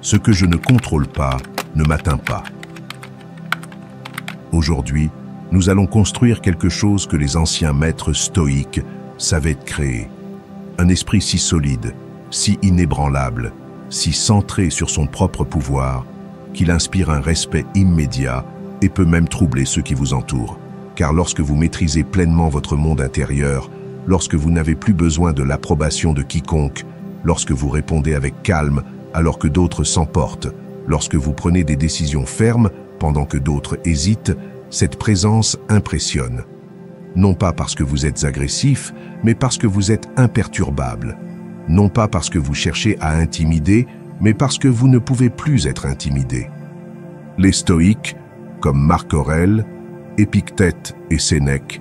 Ce que je ne contrôle pas ne m'atteint pas. Aujourd'hui, nous allons construire quelque chose que les anciens maîtres stoïques savaient créer. Un esprit si solide, si inébranlable, si centré sur son propre pouvoir, qu'il inspire un respect immédiat et peut même troubler ceux qui vous entourent. Car lorsque vous maîtrisez pleinement votre monde intérieur, lorsque vous n'avez plus besoin de l'approbation de quiconque, lorsque vous répondez avec calme alors que d'autres s'emportent, lorsque vous prenez des décisions fermes pendant que d'autres hésitent, cette présence impressionne. Non pas parce que vous êtes agressif, mais parce que vous êtes imperturbable. Non pas parce que vous cherchez à intimider, mais parce que vous ne pouvez plus être intimidé. Les stoïques, comme Marc Aurèle, Épictète et Sénèque,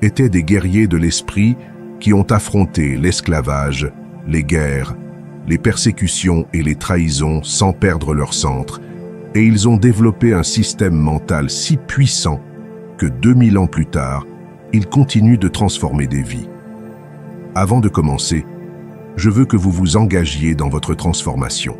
étaient des guerriers de l'esprit qui ont affronté l'esclavage, les guerres, les persécutions et les trahisons sans perdre leur centre, et ils ont développé un système mental si puissant que 2000 ans plus tard, ils continuent de transformer des vies. Avant de commencer, je veux que vous vous engagiez dans votre transformation.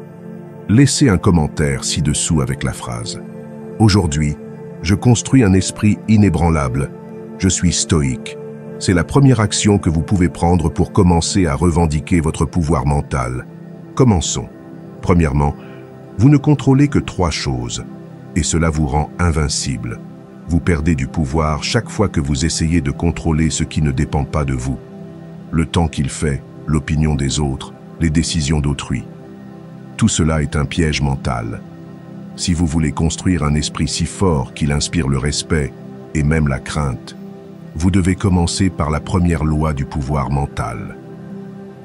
Laissez un commentaire ci-dessous avec la phrase « Aujourd'hui, je construis un esprit inébranlable. Je suis stoïque. » C'est la première action que vous pouvez prendre pour commencer à revendiquer votre pouvoir mental. Commençons. Premièrement, vous ne contrôlez que 3 choses, et cela vous rend invincible. Vous perdez du pouvoir chaque fois que vous essayez de contrôler ce qui ne dépend pas de vous. Le temps qu'il fait, l'opinion des autres, les décisions d'autrui. Tout cela est un piège mental. Si vous voulez construire un esprit si fort qu'il inspire le respect et même la crainte, vous devez commencer par la première loi du pouvoir mental.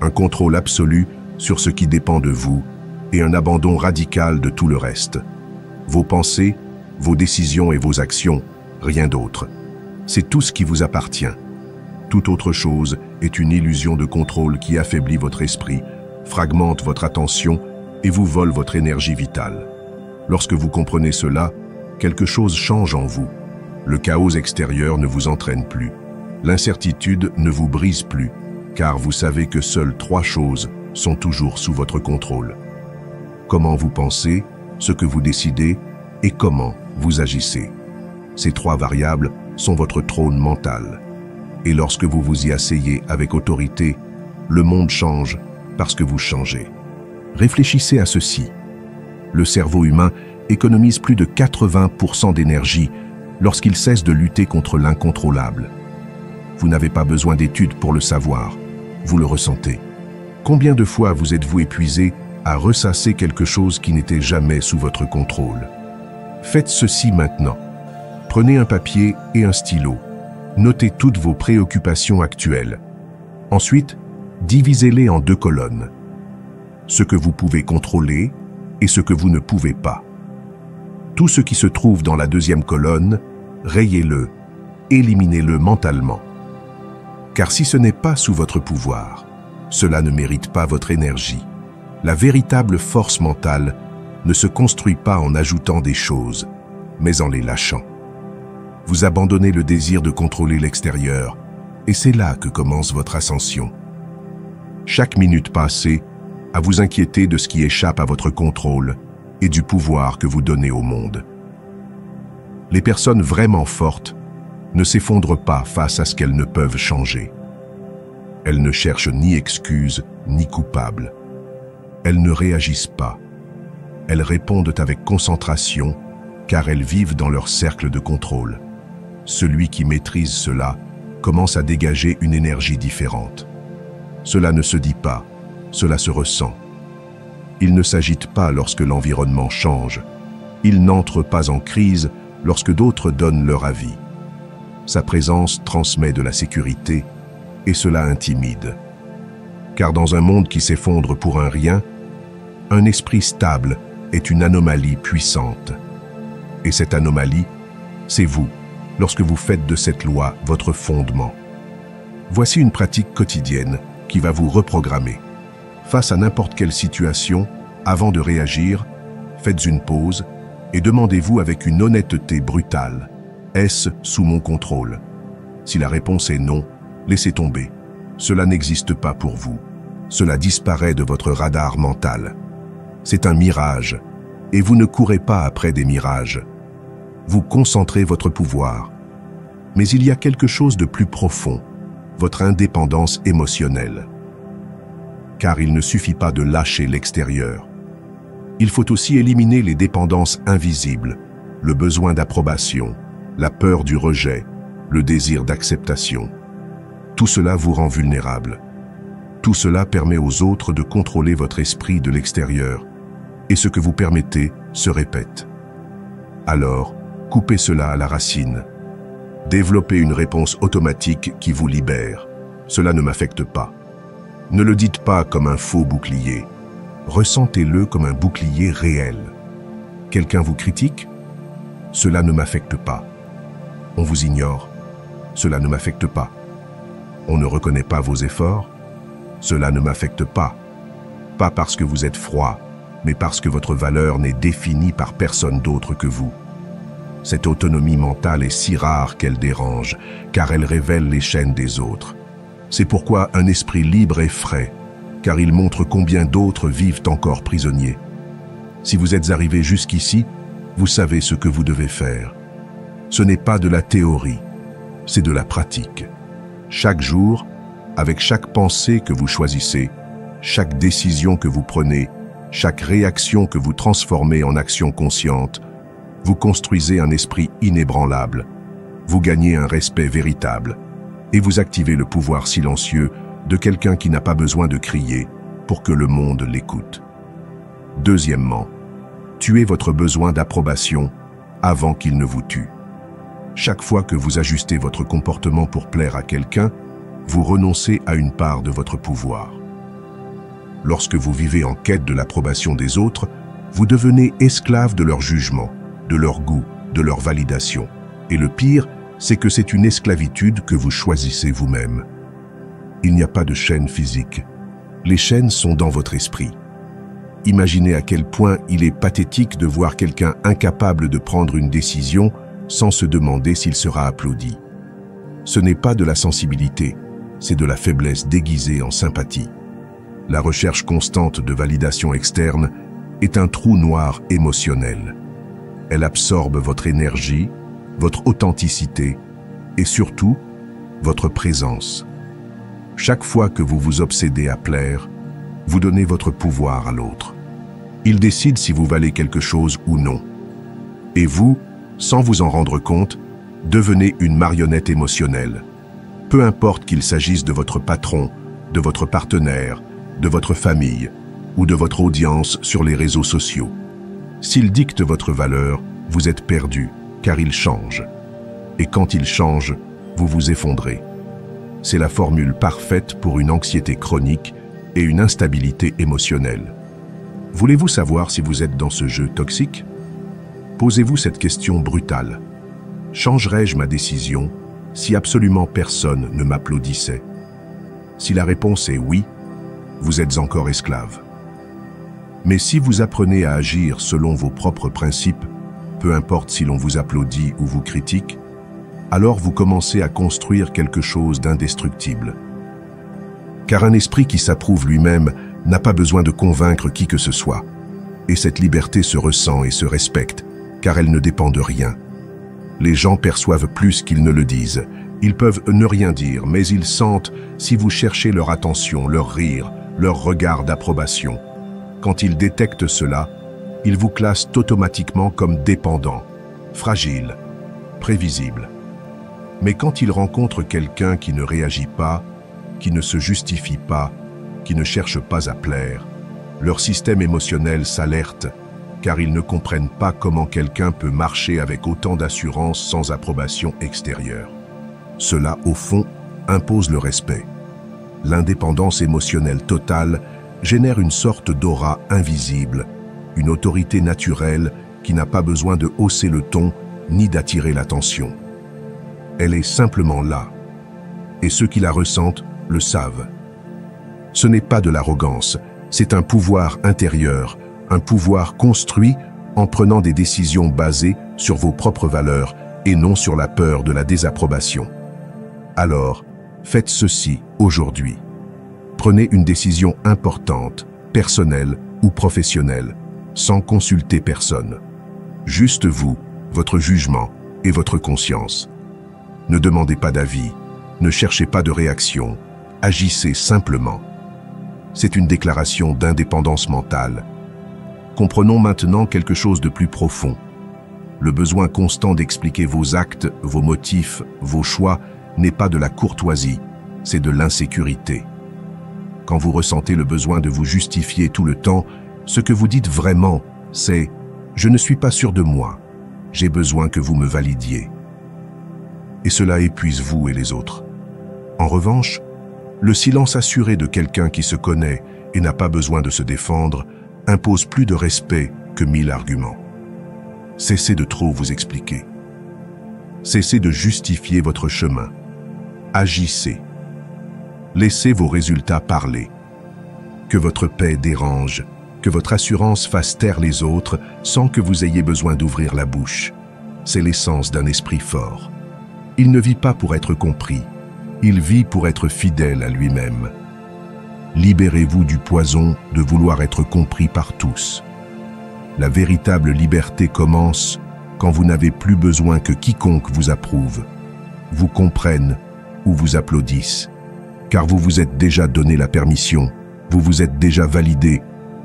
Un contrôle absolu sur ce qui dépend de vous et un abandon radical de tout le reste. Vos pensées, vos décisions et vos actions, rien d'autre. C'est tout ce qui vous appartient. Toute autre chose est une illusion de contrôle qui affaiblit votre esprit, fragmente votre attention et vous vole votre énergie vitale. Lorsque vous comprenez cela, quelque chose change en vous. Le chaos extérieur ne vous entraîne plus. L'incertitude ne vous brise plus, car vous savez que seules 3 choses sont toujours sous votre contrôle. Comment vous pensez, ce que vous décidez et comment vous agissez. Ces 3 variables sont votre trône mental. Et lorsque vous vous y asseyez avec autorité, le monde change parce que vous changez. Réfléchissez à ceci. Le cerveau humain économise plus de 80% d'énergie lorsqu'il cesse de lutter contre l'incontrôlable. Vous n'avez pas besoin d'études pour le savoir, vous le ressentez. Combien de fois vous êtes-vous épuisé à ressasser quelque chose qui n'était jamais sous votre contrôle? Faites ceci maintenant. Prenez un papier et un stylo. Notez toutes vos préoccupations actuelles. Ensuite, divisez-les en 2 colonnes. Ce que vous pouvez contrôler et ce que vous ne pouvez pas. Tout ce qui se trouve dans la 2e colonne, rayez-le, éliminez-le mentalement. Car si ce n'est pas sous votre pouvoir, cela ne mérite pas votre énergie. La véritable force mentale ne se construit pas en ajoutant des choses, mais en les lâchant. Vous abandonnez le désir de contrôler l'extérieur, et c'est là que commence votre ascension. Chaque minute passée à vous inquiéter de ce qui échappe à votre contrôle et du pouvoir que vous donnez au monde. Les personnes vraiment fortes ne s'effondrent pas face à ce qu'elles ne peuvent changer. Elles ne cherchent ni excuses ni coupables. Elles ne réagissent pas. Elles répondent avec concentration car elles vivent dans leur cercle de contrôle. Celui qui maîtrise cela commence à dégager une énergie différente. Cela ne se dit pas, cela se ressent. Il ne s'agite pas lorsque l'environnement change. Il n'entre pas en crise lorsque d'autres donnent leur avis. Sa présence transmet de la sécurité et cela intimide. Car dans un monde qui s'effondre pour un rien, un esprit stable est une anomalie puissante. Et cette anomalie, c'est vous, lorsque vous faites de cette loi votre fondement. Voici une pratique quotidienne qui va vous reprogrammer. Face à n'importe quelle situation, avant de réagir, faites une pause et demandez-vous avec une honnêteté brutale, est-ce sous mon contrôle? Si la réponse est non, laissez tomber. Cela n'existe pas pour vous. Cela disparaît de votre radar mental. C'est un mirage, et vous ne courez pas après des mirages. Vous concentrez votre pouvoir. Mais il y a quelque chose de plus profond, votre indépendance émotionnelle. Car il ne suffit pas de lâcher l'extérieur. Il faut aussi éliminer les dépendances invisibles, le besoin d'approbation, la peur du rejet, le désir d'acceptation. Tout cela vous rend vulnérable. Tout cela permet aux autres de contrôler votre esprit de l'extérieur, et ce que vous permettez se répète. Alors, coupez cela à la racine. Développez une réponse automatique qui vous libère. Cela ne m'affecte pas. Ne le dites pas comme un faux bouclier. Ressentez-le comme un bouclier réel. Quelqu'un vous critique? Cela ne m'affecte pas. On vous ignore? Cela ne m'affecte pas. On ne reconnaît pas vos efforts? Cela ne m'affecte pas. Pas parce que vous êtes froid, mais parce que votre valeur n'est définie par personne d'autre que vous. Cette autonomie mentale est si rare qu'elle dérange, car elle révèle les chaînes des autres. C'est pourquoi un esprit libre est frais, car il montre combien d'autres vivent encore prisonniers. Si vous êtes arrivé jusqu'ici, vous savez ce que vous devez faire. Ce n'est pas de la théorie, c'est de la pratique. Chaque jour, avec chaque pensée que vous choisissez, chaque décision que vous prenez, chaque réaction que vous transformez en action consciente, vous construisez un esprit inébranlable, vous gagnez un respect véritable et vous activez le pouvoir silencieux de quelqu'un qui n'a pas besoin de crier pour que le monde l'écoute. Deuxièmement, tuez votre besoin d'approbation avant qu'il ne vous tue. Chaque fois que vous ajustez votre comportement pour plaire à quelqu'un, vous renoncez à une part de votre pouvoir. Lorsque vous vivez en quête de l'approbation des autres, vous devenez esclave de leur jugement, de leur goût, de leur validation. Et le pire, c'est que c'est une esclavitude que vous choisissez vous-même. Il n'y a pas de chaîne physique. Les chaînes sont dans votre esprit. Imaginez à quel point il est pathétique de voir quelqu'un incapable de prendre une décision sans se demander s'il sera applaudi. Ce n'est pas de la sensibilité, c'est de la faiblesse déguisée en sympathie. La recherche constante de validation externe est un trou noir émotionnel. Elle absorbe votre énergie, votre authenticité et surtout, votre présence. Chaque fois que vous vous obsédez à plaire, vous donnez votre pouvoir à l'autre. Il décide si vous valez quelque chose ou non. Et vous, sans vous en rendre compte, devenez une marionnette émotionnelle. Peu importe qu'il s'agisse de votre patron, de votre partenaire, de votre famille ou de votre audience sur les réseaux sociaux. S'il dicte votre valeur, vous êtes perdu, car il change. Et quand il change, vous vous effondrez. C'est la formule parfaite pour une anxiété chronique et une instabilité émotionnelle. Voulez-vous savoir si vous êtes dans ce jeu toxique? Posez-vous cette question brutale. Changerais-je ma décision si absolument personne ne m'applaudissait? Si la réponse est oui, vous êtes encore esclave. Mais si vous apprenez à agir selon vos propres principes, peu importe si l'on vous applaudit ou vous critique, alors vous commencez à construire quelque chose d'indestructible. Car un esprit qui s'approuve lui-même n'a pas besoin de convaincre qui que ce soit. Et cette liberté se ressent et se respecte, car elle ne dépend de rien. Les gens perçoivent plus qu'ils ne le disent. Ils peuvent ne rien dire, mais ils sentent si vous cherchez leur attention, leur rire, leur regard d'approbation. Quand ils détectent cela, ils vous classent automatiquement comme dépendant, fragile, prévisible. Mais quand ils rencontrent quelqu'un qui ne réagit pas, qui ne se justifie pas, qui ne cherche pas à plaire, leur système émotionnel s'alerte, car ils ne comprennent pas comment quelqu'un peut marcher avec autant d'assurance sans approbation extérieure. Cela, au fond, impose le respect. L'indépendance émotionnelle totale génère une sorte d'aura invisible, une autorité naturelle qui n'a pas besoin de hausser le ton ni d'attirer l'attention. Elle est simplement là, et ceux qui la ressentent le savent. Ce n'est pas de l'arrogance, c'est un pouvoir intérieur, un pouvoir construit en prenant des décisions basées sur vos propres valeurs et non sur la peur de la désapprobation. Alors, faites ceci aujourd'hui. Prenez une décision importante, personnelle ou professionnel, sans consulter personne. Juste vous, votre jugement et votre conscience. Ne demandez pas d'avis, ne cherchez pas de réaction, agissez simplement. C'est une déclaration d'indépendance mentale. Comprenons maintenant quelque chose de plus profond. Le besoin constant d'expliquer vos actes, vos motifs, vos choix n'est pas de la courtoisie, c'est de l'insécurité. Quand vous ressentez le besoin de vous justifier tout le temps, ce que vous dites vraiment, c'est « je ne suis pas sûr de moi, j'ai besoin que vous me validiez ». Et cela épuise vous et les autres. En revanche, le silence assuré de quelqu'un qui se connaît et n'a pas besoin de se défendre impose plus de respect que 1000 arguments. Cessez de trop vous expliquer. Cessez de justifier votre chemin. Agissez. Laissez vos résultats parler. Que votre paix dérange, que votre assurance fasse taire les autres sans que vous ayez besoin d'ouvrir la bouche. C'est l'essence d'un esprit fort. Il ne vit pas pour être compris, il vit pour être fidèle à lui-même. Libérez-vous du poison de vouloir être compris par tous. La véritable liberté commence quand vous n'avez plus besoin que quiconque vous approuve, vous comprenne ou vous applaudisse, car vous vous êtes déjà donné la permission, vous vous êtes déjà validé,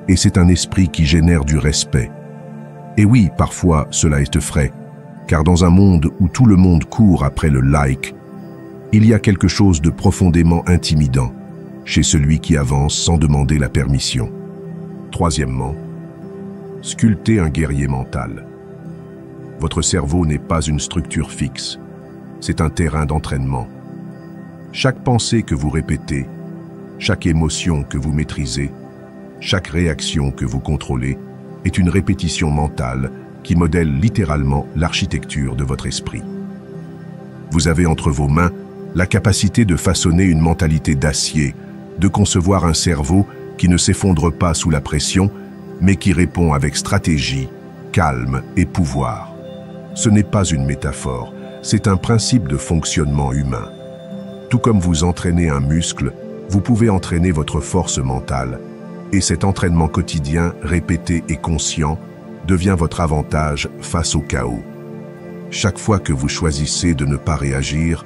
et c'est un esprit qui génère du respect. Et oui, parfois cela est effrayant, car dans un monde où tout le monde court après le like, il y a quelque chose de profondément intimidant chez celui qui avance sans demander la permission. Troisièmement, sculptez un guerrier mental. Votre cerveau n'est pas une structure fixe, c'est un terrain d'entraînement. Chaque pensée que vous répétez, chaque émotion que vous maîtrisez, chaque réaction que vous contrôlez est une répétition mentale qui modèle littéralement l'architecture de votre esprit. Vous avez entre vos mains la capacité de façonner une mentalité d'acier, de concevoir un cerveau qui ne s'effondre pas sous la pression, mais qui répond avec stratégie, calme et pouvoir. Ce n'est pas une métaphore, c'est un principe de fonctionnement humain. Tout comme vous entraînez un muscle, vous pouvez entraîner votre force mentale, et cet entraînement quotidien, répété et conscient, devient votre avantage face au chaos. Chaque fois que vous choisissez de ne pas réagir,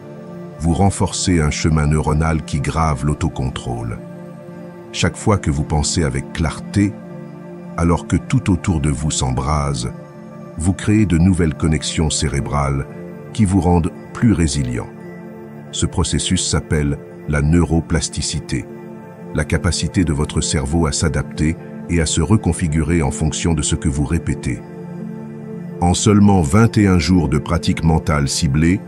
vous renforcez un chemin neuronal qui grave l'autocontrôle. Chaque fois que vous pensez avec clarté, alors que tout autour de vous s'embrase, vous créez de nouvelles connexions cérébrales qui vous rendent plus résilient. Ce processus s'appelle la neuroplasticité, la capacité de votre cerveau à s'adapter et à se reconfigurer en fonction de ce que vous répétez. En seulement 21 jours de pratique mentale ciblée,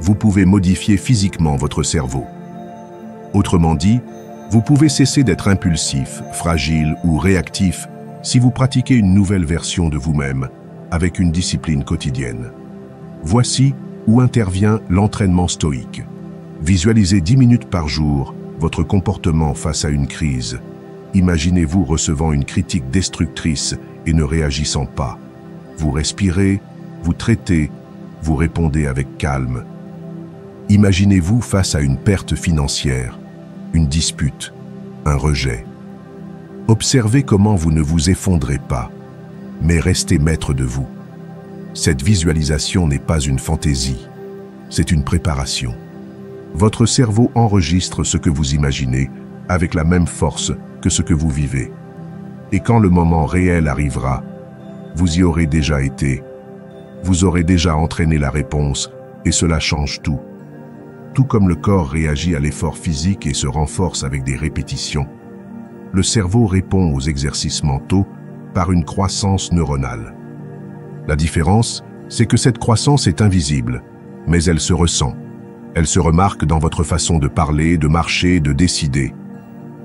vous pouvez modifier physiquement votre cerveau. Autrement dit, vous pouvez cesser d'être impulsif, fragile ou réactif si vous pratiquez une nouvelle version de vous-même avec une discipline quotidienne. Voici où intervient l'entraînement stoïque. Visualisez 10 minutes par jour votre comportement face à une crise. Imaginez-vous recevant une critique destructrice et ne réagissant pas. Vous respirez, vous traitez, vous répondez avec calme. Imaginez-vous face à une perte financière, une dispute, un rejet. Observez comment vous ne vous effondrez pas, mais restez maître de vous. Cette visualisation n'est pas une fantaisie, c'est une préparation. Votre cerveau enregistre ce que vous imaginez avec la même force que ce que vous vivez. Et quand le moment réel arrivera, vous y aurez déjà été. Vous aurez déjà entraîné la réponse et cela change tout. Tout comme le corps réagit à l'effort physique et se renforce avec des répétitions, le cerveau répond aux exercices mentaux par une croissance neuronale. La différence, c'est que cette croissance est invisible, mais elle se ressent. Elle se remarque dans votre façon de parler, de marcher, de décider.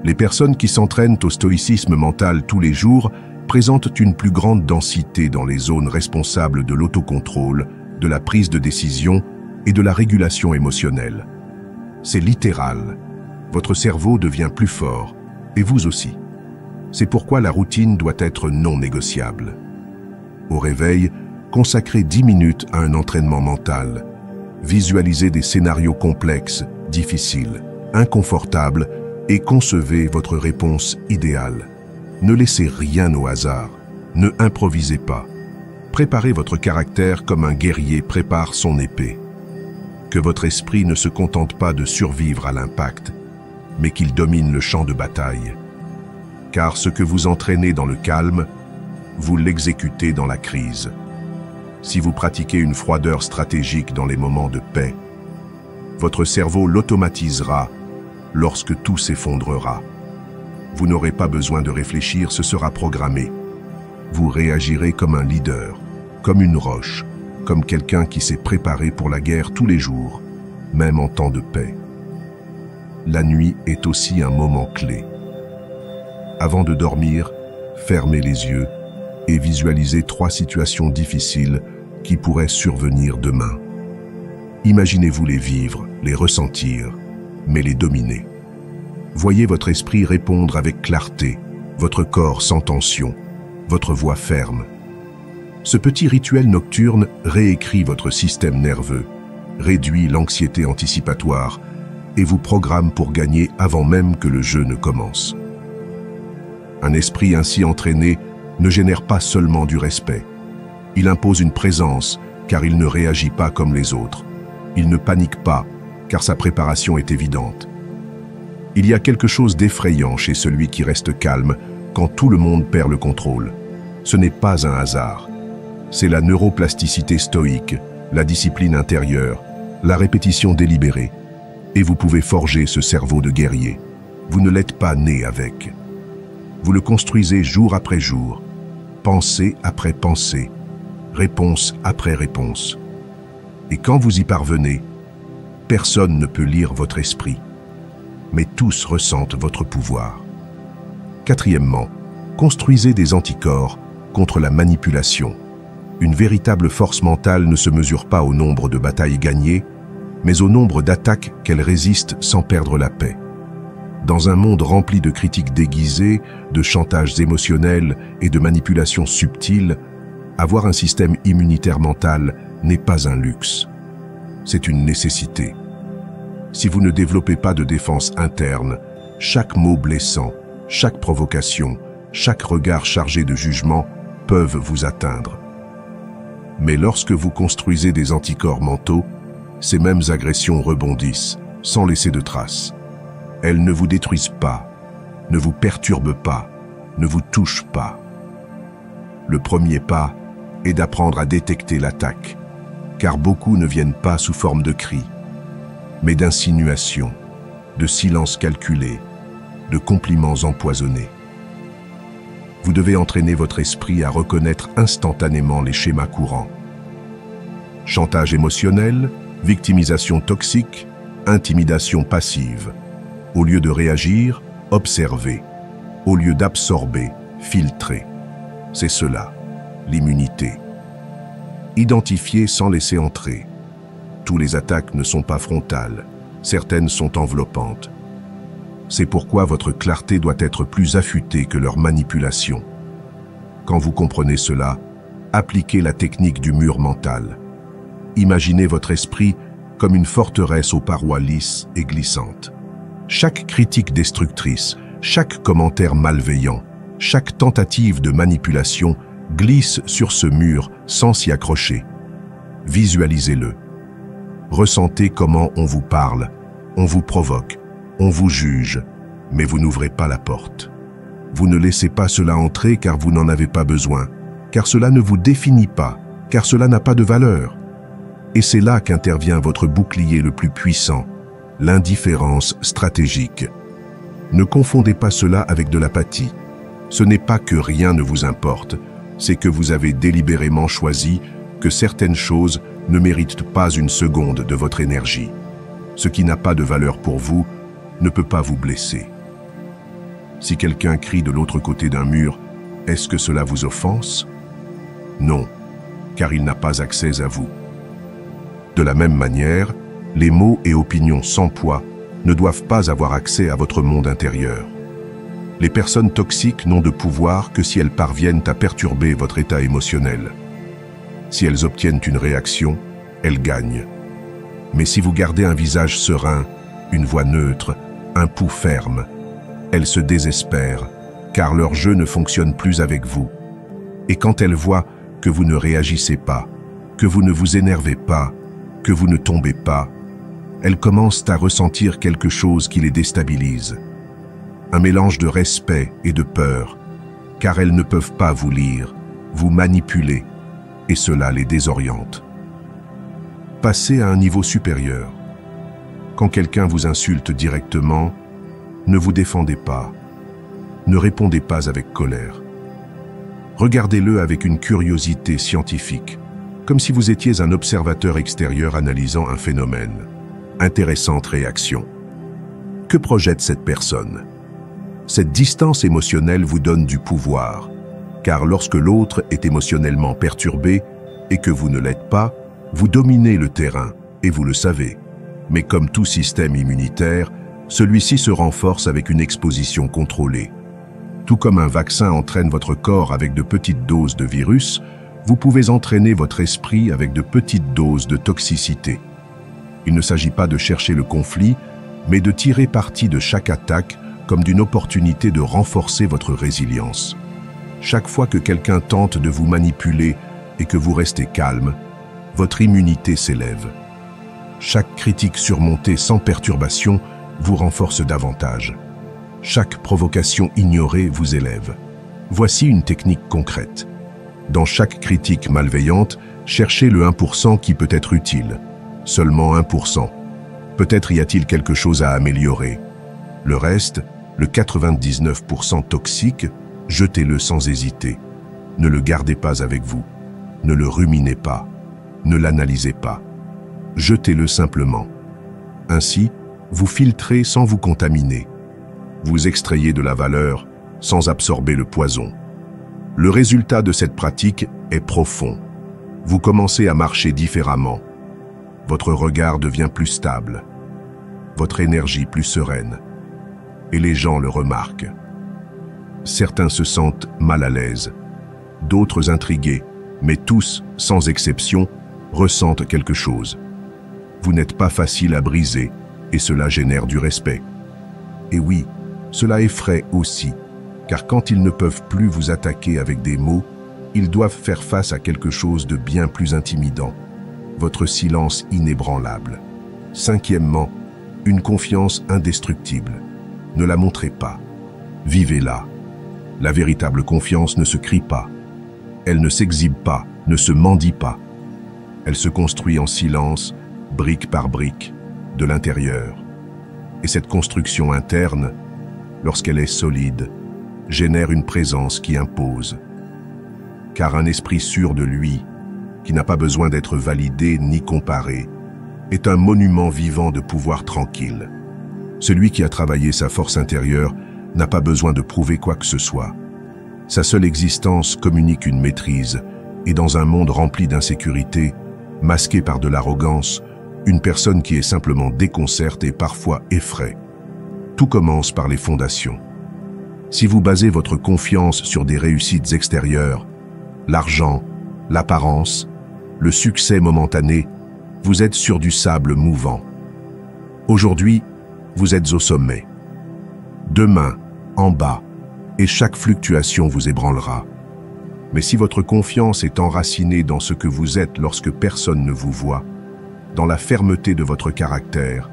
Les personnes qui s'entraînent au stoïcisme mental tous les jours présentent une plus grande densité dans les zones responsables de l'autocontrôle, de la prise de décision et de la régulation émotionnelle. C'est littéral. Votre cerveau devient plus fort, et vous aussi. C'est pourquoi la routine doit être non négociable. Au réveil, consacrez 10 minutes à un entraînement mental. Visualisez des scénarios complexes, difficiles, inconfortables et concevez votre réponse idéale. Ne laissez rien au hasard. Ne improvisez pas. Préparez votre caractère comme un guerrier prépare son épée. Que votre esprit ne se contente pas de survivre à l'impact, mais qu'il domine le champ de bataille. Car ce que vous entraînez dans le calme, vous l'exécutez dans la crise. Si vous pratiquez une froideur stratégique dans les moments de paix, votre cerveau l'automatisera lorsque tout s'effondrera. Vous n'aurez pas besoin de réfléchir, ce sera programmé. Vous réagirez comme un leader, comme une roche, comme quelqu'un qui s'est préparé pour la guerre tous les jours, même en temps de paix. La nuit est aussi un moment clé. Avant de dormir, fermez les yeux et visualisez 3 situations difficiles qui pourraient survenir demain. Imaginez-vous les vivre, les ressentir, mais les dominer. Voyez votre esprit répondre avec clarté, votre corps sans tension, votre voix ferme. Ce petit rituel nocturne réécrit votre système nerveux, réduit l'anxiété anticipatoire et vous programme pour gagner avant même que le jeu ne commence. Un esprit ainsi entraîné ne génère pas seulement du respect. Il impose une présence, car il ne réagit pas comme les autres. Il ne panique pas, car sa préparation est évidente. Il y a quelque chose d'effrayant chez celui qui reste calme quand tout le monde perd le contrôle. Ce n'est pas un hasard. C'est la neuroplasticité stoïque, la discipline intérieure, la répétition délibérée. Et vous pouvez forger ce cerveau de guerrier. Vous ne l'êtes pas né avec. Vous le construisez jour après jour, pensée après pensée, réponse après réponse. Et quand vous y parvenez, personne ne peut lire votre esprit, mais tous ressentent votre pouvoir. Quatrièmement, construisez des anticorps contre la manipulation. Une véritable force mentale ne se mesure pas au nombre de batailles gagnées, mais au nombre d'attaques qu'elle résiste sans perdre la paix. Dans un monde rempli de critiques déguisées, de chantages émotionnels et de manipulations subtiles, avoir un système immunitaire mental n'est pas un luxe. C'est une nécessité. Si vous ne développez pas de défense interne, chaque mot blessant, chaque provocation, chaque regard chargé de jugement peuvent vous atteindre. Mais lorsque vous construisez des anticorps mentaux, ces mêmes agressions rebondissent, sans laisser de traces. Elles ne vous détruisent pas, ne vous perturbent pas, ne vous touchent pas. Le premier pas est d'apprendre à détecter l'attaque, car beaucoup ne viennent pas sous forme de cris, mais d'insinuations, de silences calculés, de compliments empoisonnés. Vous devez entraîner votre esprit à reconnaître instantanément les schémas courants. Chantage émotionnel, victimisation toxique, intimidation passive. Au lieu de réagir, observer. Au lieu d'absorber, filtrer. C'est cela, l'immunité. Identifier sans laisser entrer. Tous les attaques ne sont pas frontales, certaines sont enveloppantes. C'est pourquoi votre clarté doit être plus affûtée que leur manipulation. Quand vous comprenez cela, appliquez la technique du mur mental. Imaginez votre esprit comme une forteresse aux parois lisses et glissantes. Chaque critique destructrice, chaque commentaire malveillant, chaque tentative de manipulation glisse sur ce mur sans s'y accrocher. Visualisez-le. Ressentez comment on vous parle, on vous provoque, on vous juge, mais vous n'ouvrez pas la porte. Vous ne laissez pas cela entrer car vous n'en avez pas besoin, car cela ne vous définit pas, car cela n'a pas de valeur. Et c'est là qu'intervient votre bouclier le plus puissant, l'indifférence stratégique. Ne confondez pas cela avec de l'apathie. Ce n'est pas que rien ne vous importe, c'est que vous avez délibérément choisi que certaines choses ne méritent pas une seconde de votre énergie. Ce qui n'a pas de valeur pour vous ne peut pas vous blesser. Si quelqu'un crie de l'autre côté d'un mur, est-ce que cela vous offense? Non, car il n'a pas accès à vous. De la même manière, les mots et opinions sans poids ne doivent pas avoir accès à votre monde intérieur. Les personnes toxiques n'ont de pouvoir que si elles parviennent à perturber votre état émotionnel. Si elles obtiennent une réaction, elles gagnent. Mais si vous gardez un visage serein, une voix neutre, un pouls ferme, elles se désespèrent, car leur jeu ne fonctionne plus avec vous. Et quand elles voient que vous ne réagissez pas, que vous ne vous énervez pas, que vous ne tombez pas, elles commencent à ressentir quelque chose qui les déstabilise. Un mélange de respect et de peur, car elles ne peuvent pas vous lire, vous manipuler, et cela les désoriente. Passez à un niveau supérieur. Quand quelqu'un vous insulte directement, ne vous défendez pas. Ne répondez pas avec colère. Regardez-le avec une curiosité scientifique, comme si vous étiez un observateur extérieur analysant un phénomène. Intéressante réaction. Que projette cette personne? Cette distance émotionnelle vous donne du pouvoir, car lorsque l'autre est émotionnellement perturbé et que vous ne l'êtes pas, vous dominez le terrain, et vous le savez. Mais comme tout système immunitaire, celui-ci se renforce avec une exposition contrôlée. Tout comme un vaccin entraîne votre corps avec de petites doses de virus, vous pouvez entraîner votre esprit avec de petites doses de toxicité. Il ne s'agit pas de chercher le conflit, mais de tirer parti de chaque attaque comme d'une opportunité de renforcer votre résilience. Chaque fois que quelqu'un tente de vous manipuler et que vous restez calme, votre immunité s'élève. Chaque critique surmontée sans perturbation vous renforce davantage. Chaque provocation ignorée vous élève. Voici une technique concrète. Dans chaque critique malveillante, cherchez le 1% qui peut être utile. Seulement 1%. Peut-être y a-t-il quelque chose à améliorer. Le reste, le 99% toxique, jetez-le sans hésiter. Ne le gardez pas avec vous. Ne le ruminez pas. Ne l'analysez pas. Jetez-le simplement. Ainsi, vous filtrez sans vous contaminer. Vous extrayez de la valeur sans absorber le poison. Le résultat de cette pratique est profond. Vous commencez à marcher différemment. Votre regard devient plus stable. Votre énergie plus sereine. Et les gens le remarquent. Certains se sentent mal à l'aise, d'autres intrigués, mais tous, sans exception, ressentent quelque chose. Vous n'êtes pas facile à briser, et cela génère du respect. Et oui, cela effraie aussi, car quand ils ne peuvent plus vous attaquer avec des mots, ils doivent faire face à quelque chose de bien plus intimidant. Votre silence inébranlable. Cinquièmement, une confiance indestructible. Ne la montrez pas. Vivez-la. La véritable confiance ne se crie pas. Elle ne s'exhibe pas, ne se mendie pas. Elle se construit en silence, brique par brique, de l'intérieur. Et cette construction interne, lorsqu'elle est solide, génère une présence qui impose. Car un esprit sûr de lui, qui n'a pas besoin d'être validé ni comparé, est un monument vivant de pouvoir tranquille. Celui qui a travaillé sa force intérieure n'a pas besoin de prouver quoi que ce soit. Sa seule existence communique une maîtrise, et dans un monde rempli d'insécurité, masqué par de l'arrogance, une personne qui est simplement déconcerte et parfois effraie. Tout commence par les fondations. Si vous basez votre confiance sur des réussites extérieures, l'argent, l'apparence, le succès momentané, vous êtes sur du sable mouvant. Aujourd'hui, vous êtes au sommet. Demain, en bas, et chaque fluctuation vous ébranlera. Mais si votre confiance est enracinée dans ce que vous êtes lorsque personne ne vous voit, dans la fermeté de votre caractère,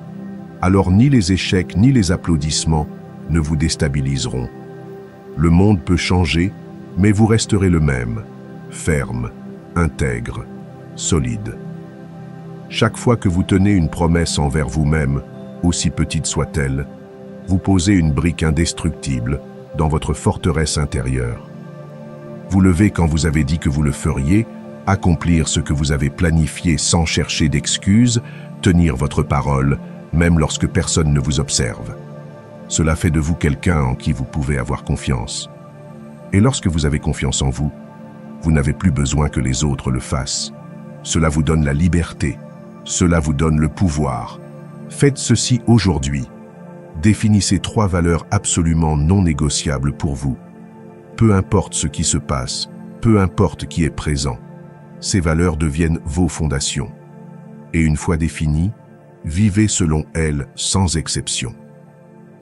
alors ni les échecs ni les applaudissements ne vous déstabiliseront. Le monde peut changer, mais vous resterez le même, ferme, intègre, solide. Chaque fois que vous tenez une promesse envers vous-même, aussi petite soit-elle, vous posez une brique indestructible dans votre forteresse intérieure. Vous levez quand vous avez dit que vous le feriez, accomplir ce que vous avez planifié sans chercher d'excuses, tenir votre parole, même lorsque personne ne vous observe. Cela fait de vous quelqu'un en qui vous pouvez avoir confiance. Et lorsque vous avez confiance en vous, vous n'avez plus besoin que les autres le fassent. Cela vous donne la liberté. Cela vous donne le pouvoir. Faites ceci aujourd'hui. Définissez 3 valeurs absolument non négociables pour vous. Peu importe ce qui se passe, peu importe qui est présent, ces valeurs deviennent vos fondations. Et une fois définies, vivez selon elles sans exception.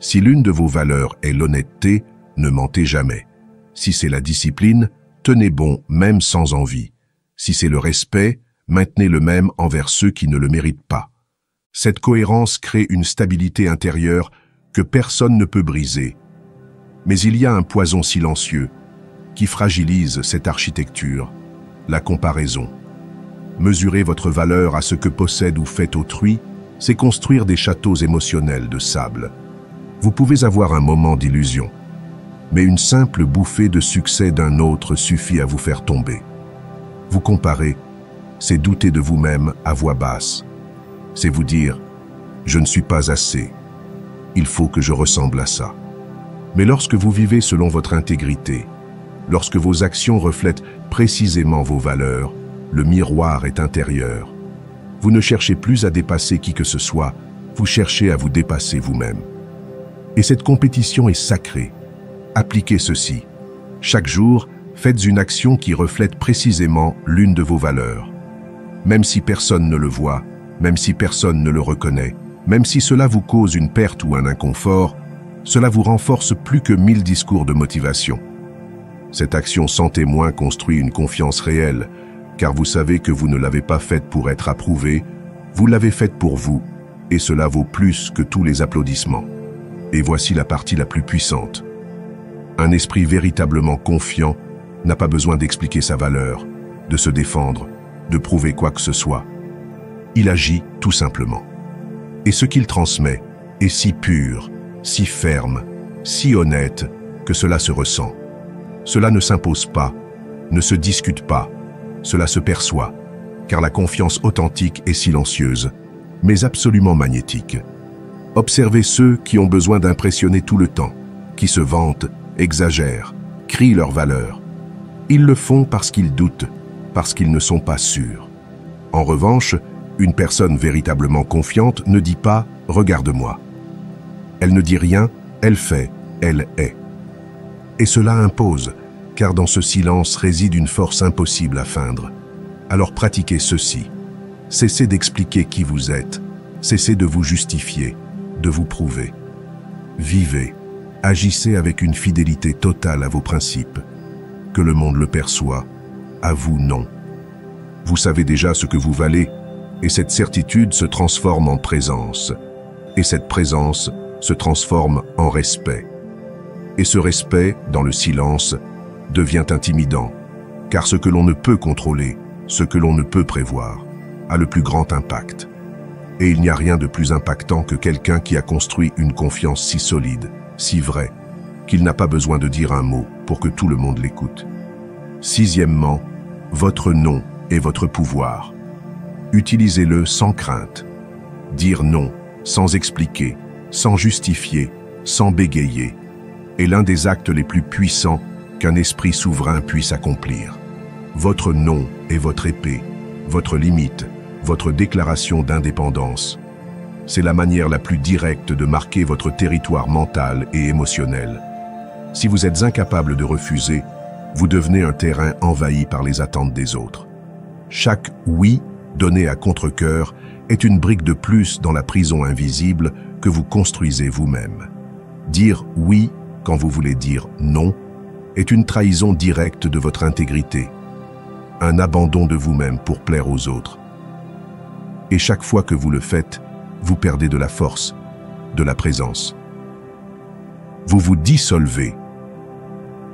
Si l'une de vos valeurs est l'honnêteté, ne mentez jamais. Si c'est la discipline, tenez bon même sans envie. Si c'est le respect, maintenez le même envers ceux qui ne le méritent pas. Cette cohérence crée une stabilité intérieure que personne ne peut briser. Mais il y a un poison silencieux qui fragilise cette architecture, la comparaison. Mesurer votre valeur à ce que possède ou fait autrui, c'est construire des châteaux émotionnels de sable. Vous pouvez avoir un moment d'illusion, mais une simple bouffée de succès d'un autre suffit à vous faire tomber. Vous comparer, c'est douter de vous-même à voix basse. C'est vous dire « je ne suis pas assez, il faut que je ressemble à ça ». Mais lorsque vous vivez selon votre intégrité, lorsque vos actions reflètent précisément vos valeurs, le miroir est intérieur. Vous ne cherchez plus à dépasser qui que ce soit, vous cherchez à vous dépasser vous-même. Et cette compétition est sacrée. Appliquez ceci. Chaque jour, faites une action qui reflète précisément l'une de vos valeurs. Même si personne ne le voit, même si personne ne le reconnaît, même si cela vous cause une perte ou un inconfort, cela vous renforce plus que 1000 discours de motivation. Cette action sans témoin construit une confiance réelle, car vous savez que vous ne l'avez pas faite pour être approuvé, vous l'avez faite pour vous, et cela vaut plus que tous les applaudissements. Et voici la partie la plus puissante. Un esprit véritablement confiant n'a pas besoin d'expliquer sa valeur, de se défendre, de prouver quoi que ce soit. Il agit tout simplement. Et ce qu'il transmet est si pur, si ferme, si honnête que cela se ressent. Cela ne s'impose pas, ne se discute pas, cela se perçoit, car la confiance authentique est silencieuse, mais absolument magnétique. Observez ceux qui ont besoin d'impressionner tout le temps, qui se vantent, exagèrent, crient leur valeur. Ils le font parce qu'ils doutent, parce qu'ils ne sont pas sûrs. En revanche, une personne véritablement confiante ne dit pas « regarde-moi ». Elle ne dit rien, elle fait, elle est. Et cela impose, car dans ce silence réside une force impossible à feindre. Alors pratiquez ceci. Cessez d'expliquer qui vous êtes, cessez de vous justifier, de vous prouver. Vivez, agissez avec une fidélité totale à vos principes. Que le monde le perçoit, à vous non. Vous savez déjà ce que vous valez, et cette certitude se transforme en présence. Et cette présence se transforme en respect. Et ce respect, dans le silence, devient intimidant, car ce que l'on ne peut contrôler, ce que l'on ne peut prévoir, a le plus grand impact. Et il n'y a rien de plus impactant que quelqu'un qui a construit une confiance si solide, si vraie, qu'il n'a pas besoin de dire un mot pour que tout le monde l'écoute. Sixièmement, votre non est votre pouvoir. Utilisez-le sans crainte. Dire non, sans expliquer, sans justifier, sans bégayer, est l'un des actes les plus puissants qu'un esprit souverain puisse accomplir. Votre non est votre épée, votre limite, votre déclaration d'indépendance. C'est la manière la plus directe de marquer votre territoire mental et émotionnel. Si vous êtes incapable de refuser, vous devenez un terrain envahi par les attentes des autres. Chaque « oui » donné à contre-cœur est une brique de plus dans la prison invisible que vous construisez vous-même. Dire « oui » quand vous voulez dire « non » est une trahison directe de votre intégrité, un abandon de vous-même pour plaire aux autres. Et chaque fois que vous le faites, vous perdez de la force, de la présence. Vous vous dissolvez.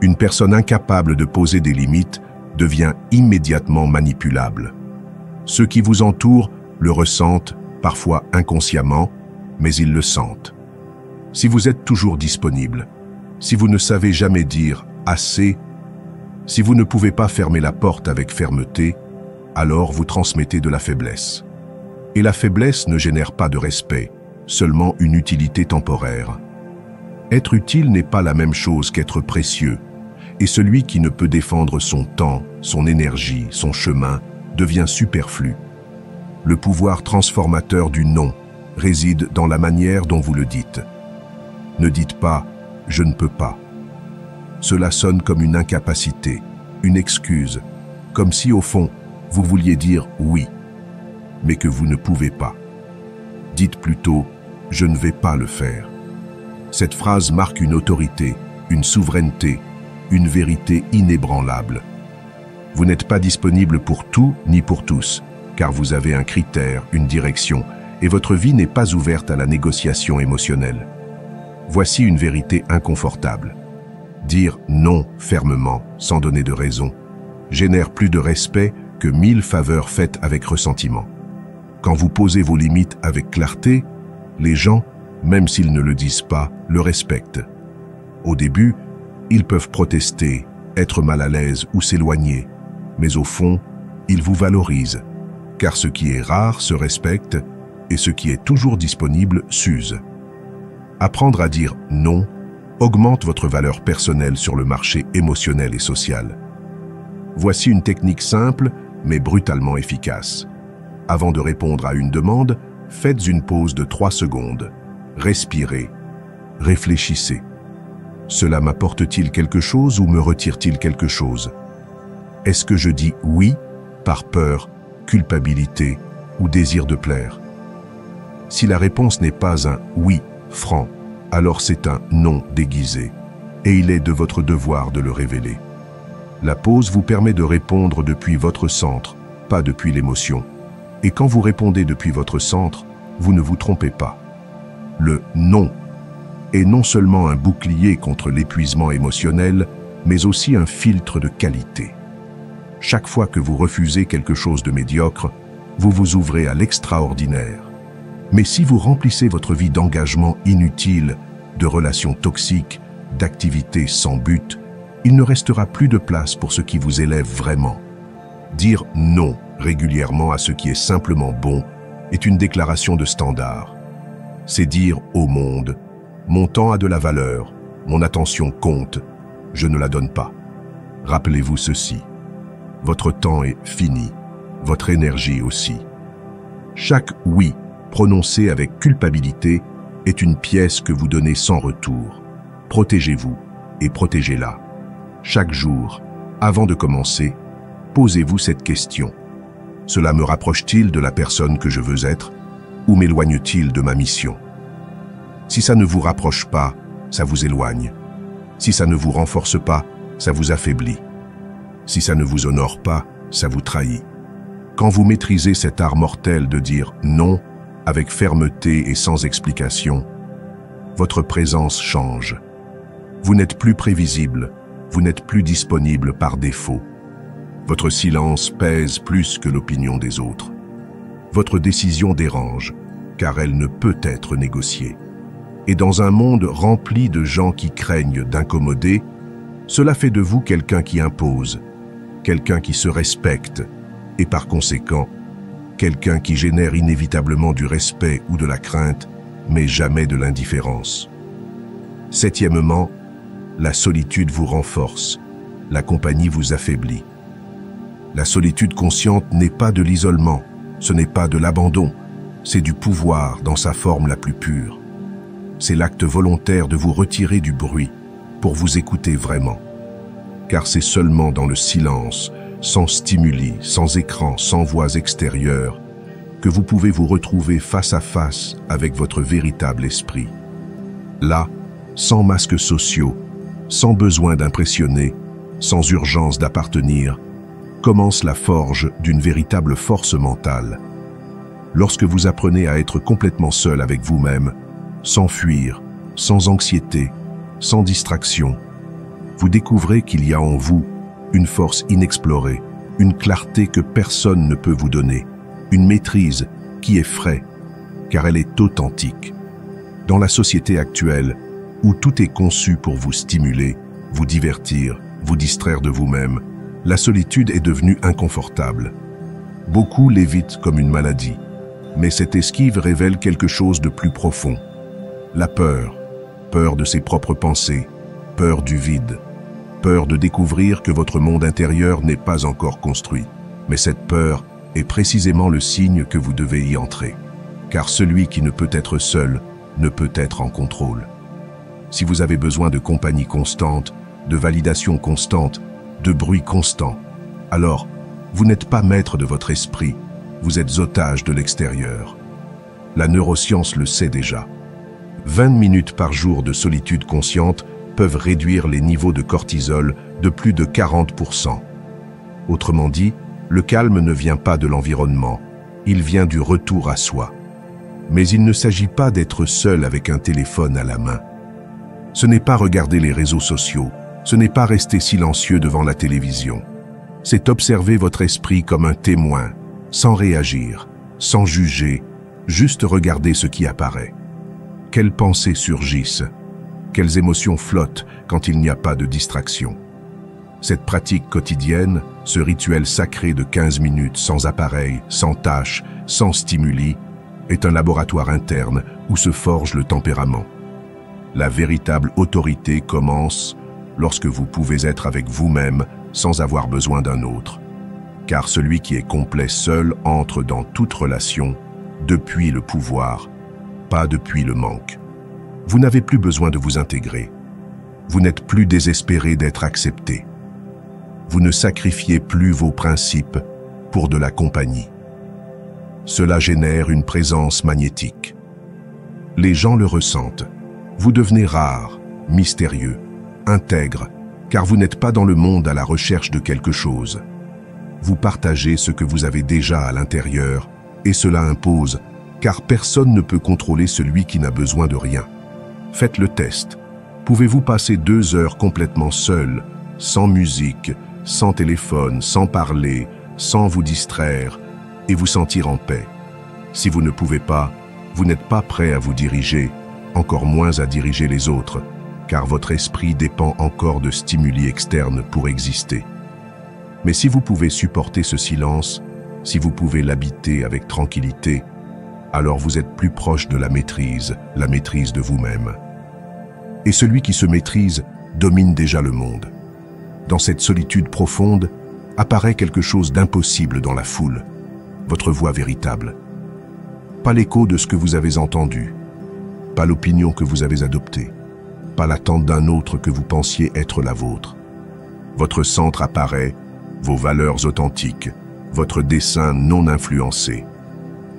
Une personne incapable de poser des limites devient immédiatement manipulable. Ceux qui vous entourent le ressentent, parfois inconsciemment, mais ils le sentent. Si vous êtes toujours disponible, si vous ne savez jamais dire « assez », si vous ne pouvez pas fermer la porte avec fermeté, alors vous transmettez de la faiblesse. Et la faiblesse ne génère pas de respect, seulement une utilité temporaire. Être utile n'est pas la même chose qu'être précieux, et celui qui ne peut défendre son temps, son énergie, son chemin, devient superflu. Le pouvoir transformateur du non réside dans la manière dont vous le dites. Ne dites pas « je ne peux pas ». Cela sonne comme une incapacité, une excuse, comme si au fond, vous vouliez dire « oui », mais que vous ne pouvez pas. Dites plutôt « je ne vais pas le faire ». Cette phrase marque une autorité, une souveraineté, une vérité inébranlable. Vous n'êtes pas disponible pour tout ni pour tous, car vous avez un critère, une direction, et votre vie n'est pas ouverte à la négociation émotionnelle. Voici une vérité inconfortable. Dire non fermement, sans donner de raison, génère plus de respect que 1000 faveurs faites avec ressentiment. Quand vous posez vos limites avec clarté, les gens, même s'ils ne le disent pas, le respectent. Au début, ils peuvent protester, être mal à l'aise ou s'éloigner, mais au fond, ils vous valorisent, car ce qui est rare se respecte et ce qui est toujours disponible s'use. Apprendre à dire non augmente votre valeur personnelle sur le marché émotionnel et social. Voici une technique simple, mais brutalement efficace. Avant de répondre à une demande, faites une pause de 3 secondes. Respirez. Réfléchissez. Cela m'apporte-t-il quelque chose ou me retire-t-il quelque chose? Est-ce que je dis oui par peur, culpabilité ou désir de plaire? Si la réponse n'est pas un oui franc, alors c'est un non déguisé, et il est de votre devoir de le révéler. La pause vous permet de répondre depuis votre centre, pas depuis l'émotion. Et quand vous répondez depuis votre centre, vous ne vous trompez pas. Le non est non seulement un bouclier contre l'épuisement émotionnel, mais aussi un filtre de qualité. Chaque fois que vous refusez quelque chose de médiocre, vous vous ouvrez à l'extraordinaire. Mais si vous remplissez votre vie d'engagements inutiles, de relations toxiques, d'activités sans but, il ne restera plus de place pour ce qui vous élève vraiment. Dire non régulièrement à ce qui est simplement bon est une déclaration de standard. C'est dire au monde « Mon temps a de la valeur, mon attention compte, je ne la donne pas ». Rappelez-vous ceci, votre temps est fini, votre énergie aussi. Chaque « oui » prononcé avec culpabilité est une pièce que vous donnez sans retour. Protégez-vous et protégez-la. Chaque jour, avant de commencer, posez-vous cette question. Cela me rapproche-t-il de la personne que je veux être ou m'éloigne-t-il de ma mission? Si ça ne vous rapproche pas, ça vous éloigne. Si ça ne vous renforce pas, ça vous affaiblit. Si ça ne vous honore pas, ça vous trahit. Quand vous maîtrisez cet art mortel de dire non avec fermeté et sans explication, votre présence change. Vous n'êtes plus prévisible, vous n'êtes plus disponible par défaut. Votre silence pèse plus que l'opinion des autres. Votre décision dérange, car elle ne peut être négociée. Et dans un monde rempli de gens qui craignent d'incommoder, cela fait de vous quelqu'un qui impose, quelqu'un qui se respecte, et par conséquent, quelqu'un qui génère inévitablement du respect ou de la crainte, mais jamais de l'indifférence. Septièmement, la solitude vous renforce, la compagnie vous affaiblit. La solitude consciente n'est pas de l'isolement, ce n'est pas de l'abandon, c'est du pouvoir dans sa forme la plus pure. C'est l'acte volontaire de vous retirer du bruit pour vous écouter vraiment. Car c'est seulement dans le silence, sans stimuli, sans écran, sans voix extérieures, que vous pouvez vous retrouver face à face avec votre véritable esprit. Là, sans masques sociaux, sans besoin d'impressionner, sans urgence d'appartenir, commence la forge d'une véritable force mentale. Lorsque vous apprenez à être complètement seul avec vous-même, sans fuir, sans anxiété, sans distraction, vous découvrez qu'il y a en vous une force inexplorée, une clarté que personne ne peut vous donner, une maîtrise qui effraie, car elle est authentique. Dans la société actuelle, où tout est conçu pour vous stimuler, vous divertir, vous distraire de vous-même, la solitude est devenue inconfortable. Beaucoup l'évitent comme une maladie, mais cette esquive révèle quelque chose de plus profond. La peur, peur de ses propres pensées, peur du vide, peur de découvrir que votre monde intérieur n'est pas encore construit. Mais cette peur est précisément le signe que vous devez y entrer. Car celui qui ne peut être seul ne peut être en contrôle. Si vous avez besoin de compagnie constante, de validation constante, de bruit constant, alors vous n'êtes pas maître de votre esprit, vous êtes otage de l'extérieur. La neuroscience le sait déjà. 20 minutes par jour de solitude consciente peuvent réduire les niveaux de cortisol de plus de 40%. Autrement dit, le calme ne vient pas de l'environnement, il vient du retour à soi. Mais il ne s'agit pas d'être seul avec un téléphone à la main. Ce n'est pas regarder les réseaux sociaux, ce n'est pas rester silencieux devant la télévision. C'est observer votre esprit comme un témoin, sans réagir, sans juger, juste regarder ce qui apparaît. Quelles pensées surgissent? Quelles émotions flottent quand il n'y a pas de distraction? Cette pratique quotidienne, ce rituel sacré de 15 minutes sans appareil, sans tâche, sans stimuli, est un laboratoire interne où se forge le tempérament. La véritable autorité commence lorsque vous pouvez être avec vous-même sans avoir besoin d'un autre. Car celui qui est complet seul entre dans toute relation depuis le pouvoir, pas depuis le manque. Vous n'avez plus besoin de vous intégrer. Vous n'êtes plus désespéré d'être accepté. Vous ne sacrifiez plus vos principes pour de la compagnie. Cela génère une présence magnétique. Les gens le ressentent. Vous devenez rare, mystérieux, intègre, car vous n'êtes pas dans le monde à la recherche de quelque chose. Vous partagez ce que vous avez déjà à l'intérieur, et cela impose, car personne ne peut contrôler celui qui n'a besoin de rien. Faites le test. Pouvez-vous passer 2 heures complètement seul, sans musique, sans téléphone, sans parler, sans vous distraire, et vous sentir en paix? Si vous ne pouvez pas, vous n'êtes pas prêt à vous diriger, encore moins à diriger les autres, car votre esprit dépend encore de stimuli externes pour exister. Mais si vous pouvez supporter ce silence, si vous pouvez l'habiter avec tranquillité, alors vous êtes plus proche de la maîtrise de vous-même. Et celui qui se maîtrise domine déjà le monde. Dans cette solitude profonde, apparaît quelque chose d'impossible dans la foule, votre voix véritable. Pas l'écho de ce que vous avez entendu, pas l'opinion que vous avez adoptée, pas l'attente d'un autre que vous pensiez être la vôtre. Votre centre apparaît, vos valeurs authentiques, votre dessein non influencé.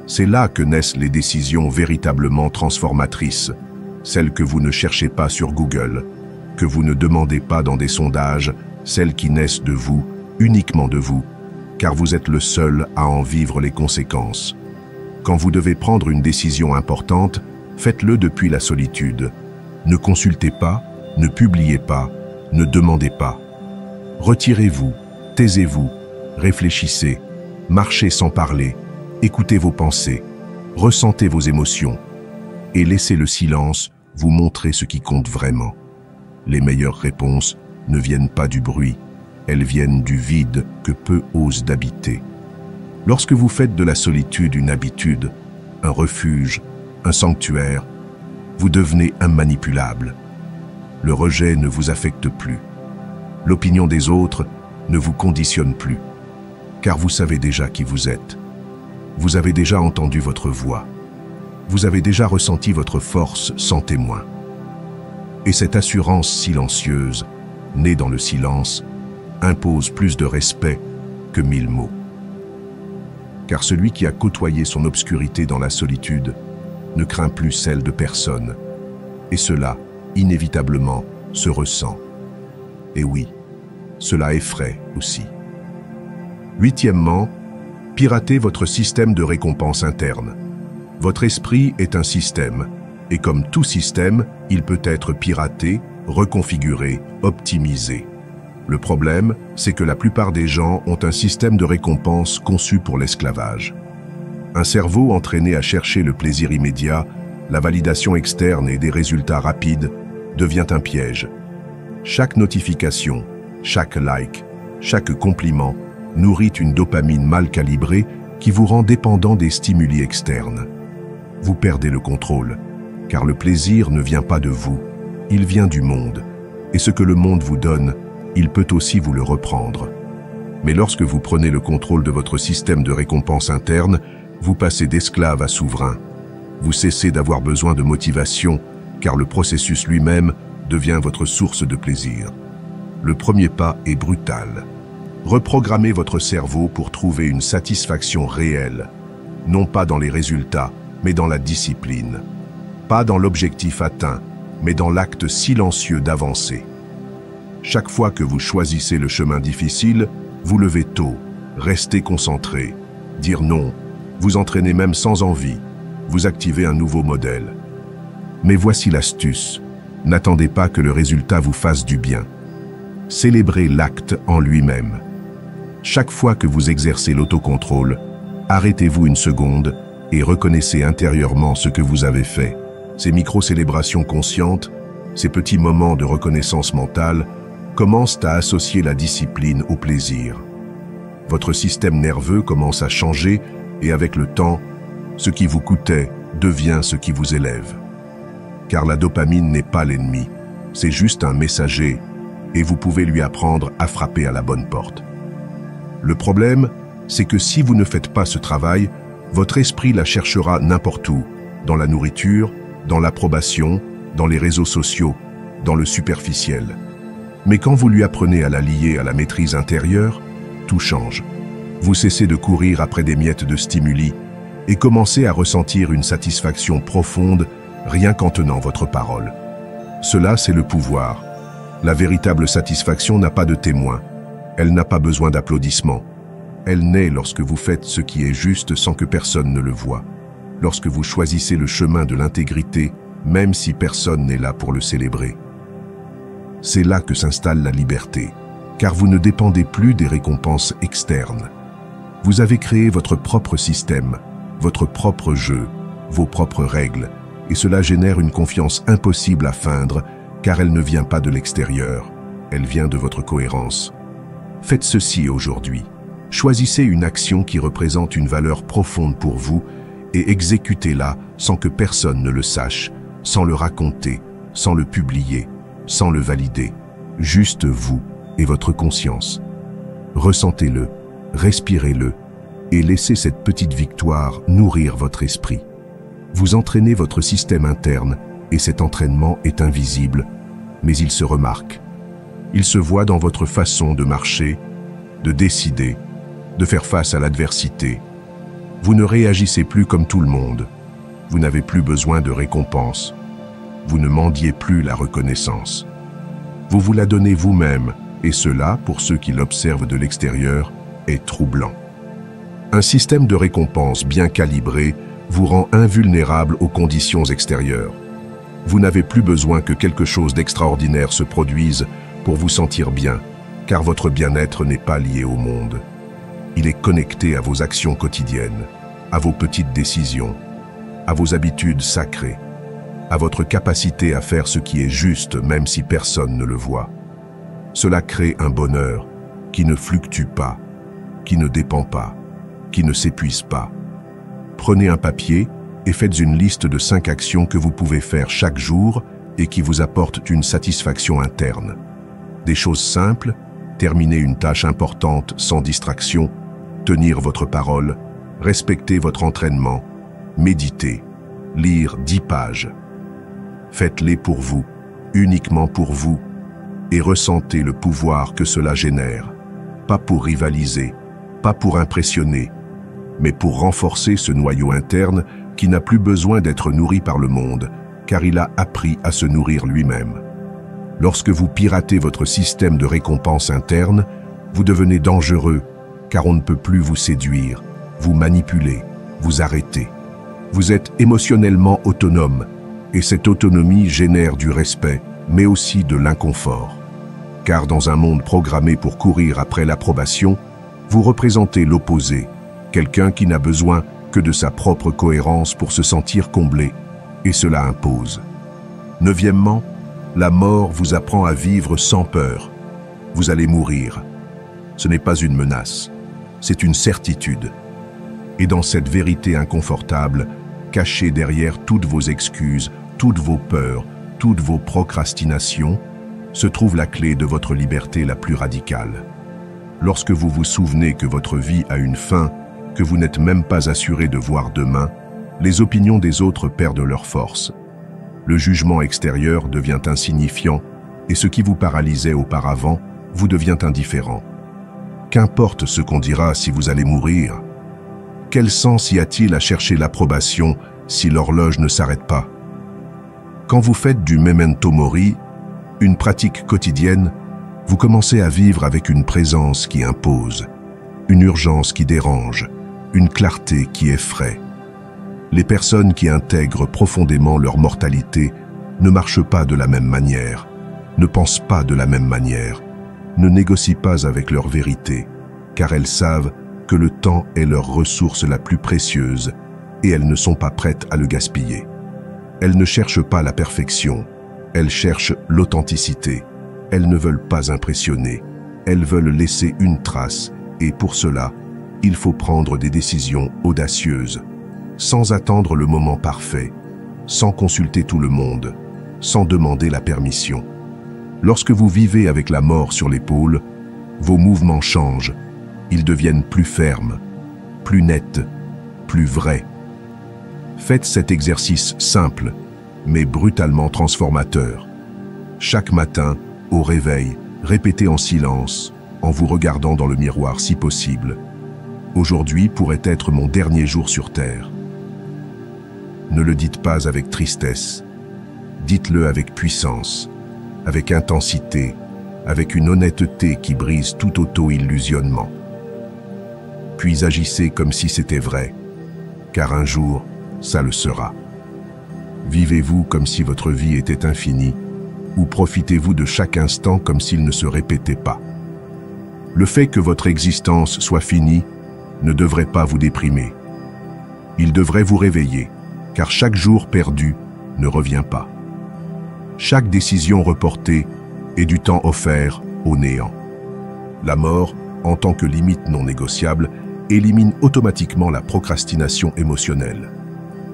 C'est là que naissent les décisions véritablement transformatrices, celles que vous ne cherchez pas sur Google, que vous ne demandez pas dans des sondages, celles qui naissent de vous, uniquement de vous, car vous êtes le seul à en vivre les conséquences. Quand vous devez prendre une décision importante, faites-le depuis la solitude. Ne consultez pas, ne publiez pas, ne demandez pas. Retirez-vous, taisez-vous, réfléchissez, marchez sans parler, écoutez vos pensées, ressentez vos émotions et laissez le silence vous montrer ce qui compte vraiment. Les meilleures réponses ne viennent pas du bruit, elles viennent du vide que peu osent d'habiter. Lorsque vous faites de la solitude une habitude, un refuge, un sanctuaire, vous devenez immanipulable. Le rejet ne vous affecte plus. L'opinion des autres ne vous conditionne plus, car vous savez déjà qui vous êtes. Vous avez déjà entendu votre voix. Vous avez déjà ressenti votre force sans témoin. Et cette assurance silencieuse, née dans le silence, impose plus de respect que 1000 mots. Car celui qui a côtoyé son obscurité dans la solitude ne craint plus celle de personne. Et cela, inévitablement, se ressent. Et oui, cela effraie aussi. Huitièmement, piratez votre système de récompense interne. Votre esprit est un système, et comme tout système, il peut être piraté, reconfiguré, optimisé. Le problème, c'est que la plupart des gens ont un système de récompense conçu pour l'esclavage. Un cerveau entraîné à chercher le plaisir immédiat, la validation externe et des résultats rapides devient un piège. Chaque notification, chaque like, chaque compliment nourrit une dopamine mal calibrée qui vous rend dépendant des stimuli externes. Vous perdez le contrôle, car le plaisir ne vient pas de vous, il vient du monde. Et ce que le monde vous donne, il peut aussi vous le reprendre. Mais lorsque vous prenez le contrôle de votre système de récompense interne, vous passez d'esclave à souverain. Vous cessez d'avoir besoin de motivation, car le processus lui-même devient votre source de plaisir. Le premier pas est brutal. Reprogrammez votre cerveau pour trouver une satisfaction réelle, non pas dans les résultats, mais dans la discipline. Pas dans l'objectif atteint, mais dans l'acte silencieux d'avancer. Chaque fois que vous choisissez le chemin difficile, vous levez tôt, restez concentré, dire non, vous entraînez même sans envie, vous activez un nouveau modèle. Mais voici l'astuce, n'attendez pas que le résultat vous fasse du bien. Célébrez l'acte en lui-même. Chaque fois que vous exercez l'autocontrôle, arrêtez-vous une seconde et reconnaissez intérieurement ce que vous avez fait. Ces micro-célébrations conscientes, ces petits moments de reconnaissance mentale, commencent à associer la discipline au plaisir. Votre système nerveux commence à changer et avec le temps, ce qui vous coûtait devient ce qui vous élève. Car la dopamine n'est pas l'ennemi, c'est juste un messager et vous pouvez lui apprendre à frapper à la bonne porte. Le problème, c'est que si vous ne faites pas ce travail, votre esprit la cherchera n'importe où, dans la nourriture, dans l'approbation, dans les réseaux sociaux, dans le superficiel. Mais quand vous lui apprenez à la lier à la maîtrise intérieure, tout change. Vous cessez de courir après des miettes de stimuli et commencez à ressentir une satisfaction profonde rien qu'en tenant votre parole. Cela, c'est le pouvoir. La véritable satisfaction n'a pas de témoin. Elle n'a pas besoin d'applaudissements. Elle naît lorsque vous faites ce qui est juste sans que personne ne le voie. Lorsque vous choisissez le chemin de l'intégrité, même si personne n'est là pour le célébrer. C'est là que s'installe la liberté, car vous ne dépendez plus des récompenses externes. Vous avez créé votre propre système, votre propre jeu, vos propres règles, et cela génère une confiance impossible à feindre, car elle ne vient pas de l'extérieur, elle vient de votre cohérence. Faites ceci aujourd'hui. Choisissez une action qui représente une valeur profonde pour vous et exécutez-la sans que personne ne le sache, sans le raconter, sans le publier, sans le valider. Juste vous et votre conscience. Ressentez-le, respirez-le et laissez cette petite victoire nourrir votre esprit. Vous entraînez votre système interne et cet entraînement est invisible, mais il se remarque. Il se voit dans votre façon de marcher, de décider, de faire face à l'adversité. Vous ne réagissez plus comme tout le monde. Vous n'avez plus besoin de récompense. Vous ne mendiez plus la reconnaissance. Vous vous la donnez vous-même, et cela, pour ceux qui l'observent de l'extérieur, est troublant. Un système de récompense bien calibré vous rend invulnérable aux conditions extérieures. Vous n'avez plus besoin que quelque chose d'extraordinaire se produise pour vous sentir bien, car votre bien-être n'est pas lié au monde. Il est connecté à vos actions quotidiennes, à vos petites décisions, à vos habitudes sacrées, à votre capacité à faire ce qui est juste même si personne ne le voit. Cela crée un bonheur qui ne fluctue pas, qui ne dépend pas, qui ne s'épuise pas. Prenez un papier et faites une liste de 5 actions que vous pouvez faire chaque jour et qui vous apportent une satisfaction interne. Des choses simples, terminer une tâche importante sans distraction, tenir votre parole, respecter votre entraînement, méditer, lire 10 pages. Faites-les pour vous, uniquement pour vous, et ressentez le pouvoir que cela génère. Pas pour rivaliser, pas pour impressionner, mais pour renforcer ce noyau interne qui n'a plus besoin d'être nourri par le monde, car il a appris à se nourrir lui-même. Lorsque vous piratez votre système de récompense interne, vous devenez dangereux, car on ne peut plus vous séduire, vous manipuler, vous arrêter. Vous êtes émotionnellement autonome, et cette autonomie génère du respect, mais aussi de l'inconfort. Car dans un monde programmé pour courir après l'approbation, vous représentez l'opposé, quelqu'un qui n'a besoin que de sa propre cohérence pour se sentir comblé, et cela impose. Neuvièmement, la mort vous apprend à vivre sans peur. Vous allez mourir. Ce n'est pas une menace, c'est une certitude. Et dans cette vérité inconfortable, cachée derrière toutes vos excuses, toutes vos peurs, toutes vos procrastinations, se trouve la clé de votre liberté la plus radicale. Lorsque vous vous souvenez que votre vie a une fin, que vous n'êtes même pas assuré de voir demain, les opinions des autres perdent leur force. Le jugement extérieur devient insignifiant et ce qui vous paralysait auparavant vous devient indifférent. Qu'importe ce qu'on dira si vous allez mourir? Quel sens y a-t-il à chercher l'approbation si l'horloge ne s'arrête pas? Quand vous faites du memento mori, une pratique quotidienne, vous commencez à vivre avec une présence qui impose, une urgence qui dérange, une clarté qui effraie. Les personnes qui intègrent profondément leur mortalité ne marchent pas de la même manière, ne pensent pas de la même manière, ne négocient pas avec leur vérité, car elles savent que le temps est leur ressource la plus précieuse et elles ne sont pas prêtes à le gaspiller. Elles ne cherchent pas la perfection, elles cherchent l'authenticité. Elles ne veulent pas impressionner, elles veulent laisser une trace et pour cela, il faut prendre des décisions audacieuses, sans attendre le moment parfait, sans consulter tout le monde, sans demander la permission. Lorsque vous vivez avec la mort sur l'épaule, vos mouvements changent, ils deviennent plus fermes, plus nets, plus vrais. Faites cet exercice simple, mais brutalement transformateur. Chaque matin, au réveil, répétez en silence, en vous regardant dans le miroir si possible. Aujourd'hui pourrait être mon dernier jour sur Terre. Ne le dites pas avec tristesse, dites-le avec puissance, avec intensité, avec une honnêteté qui brise tout auto-illusionnement. Puis agissez comme si c'était vrai, car un jour, ça le sera. Vivez-vous comme si votre vie était infinie, ou profitez-vous de chaque instant comme s'il ne se répétait pas. Le fait que votre existence soit finie ne devrait pas vous déprimer. Il devrait vous réveiller, car chaque jour perdu ne revient pas. Chaque décision reportée est du temps offert au néant. La mort, en tant que limite non négociable, élimine automatiquement la procrastination émotionnelle.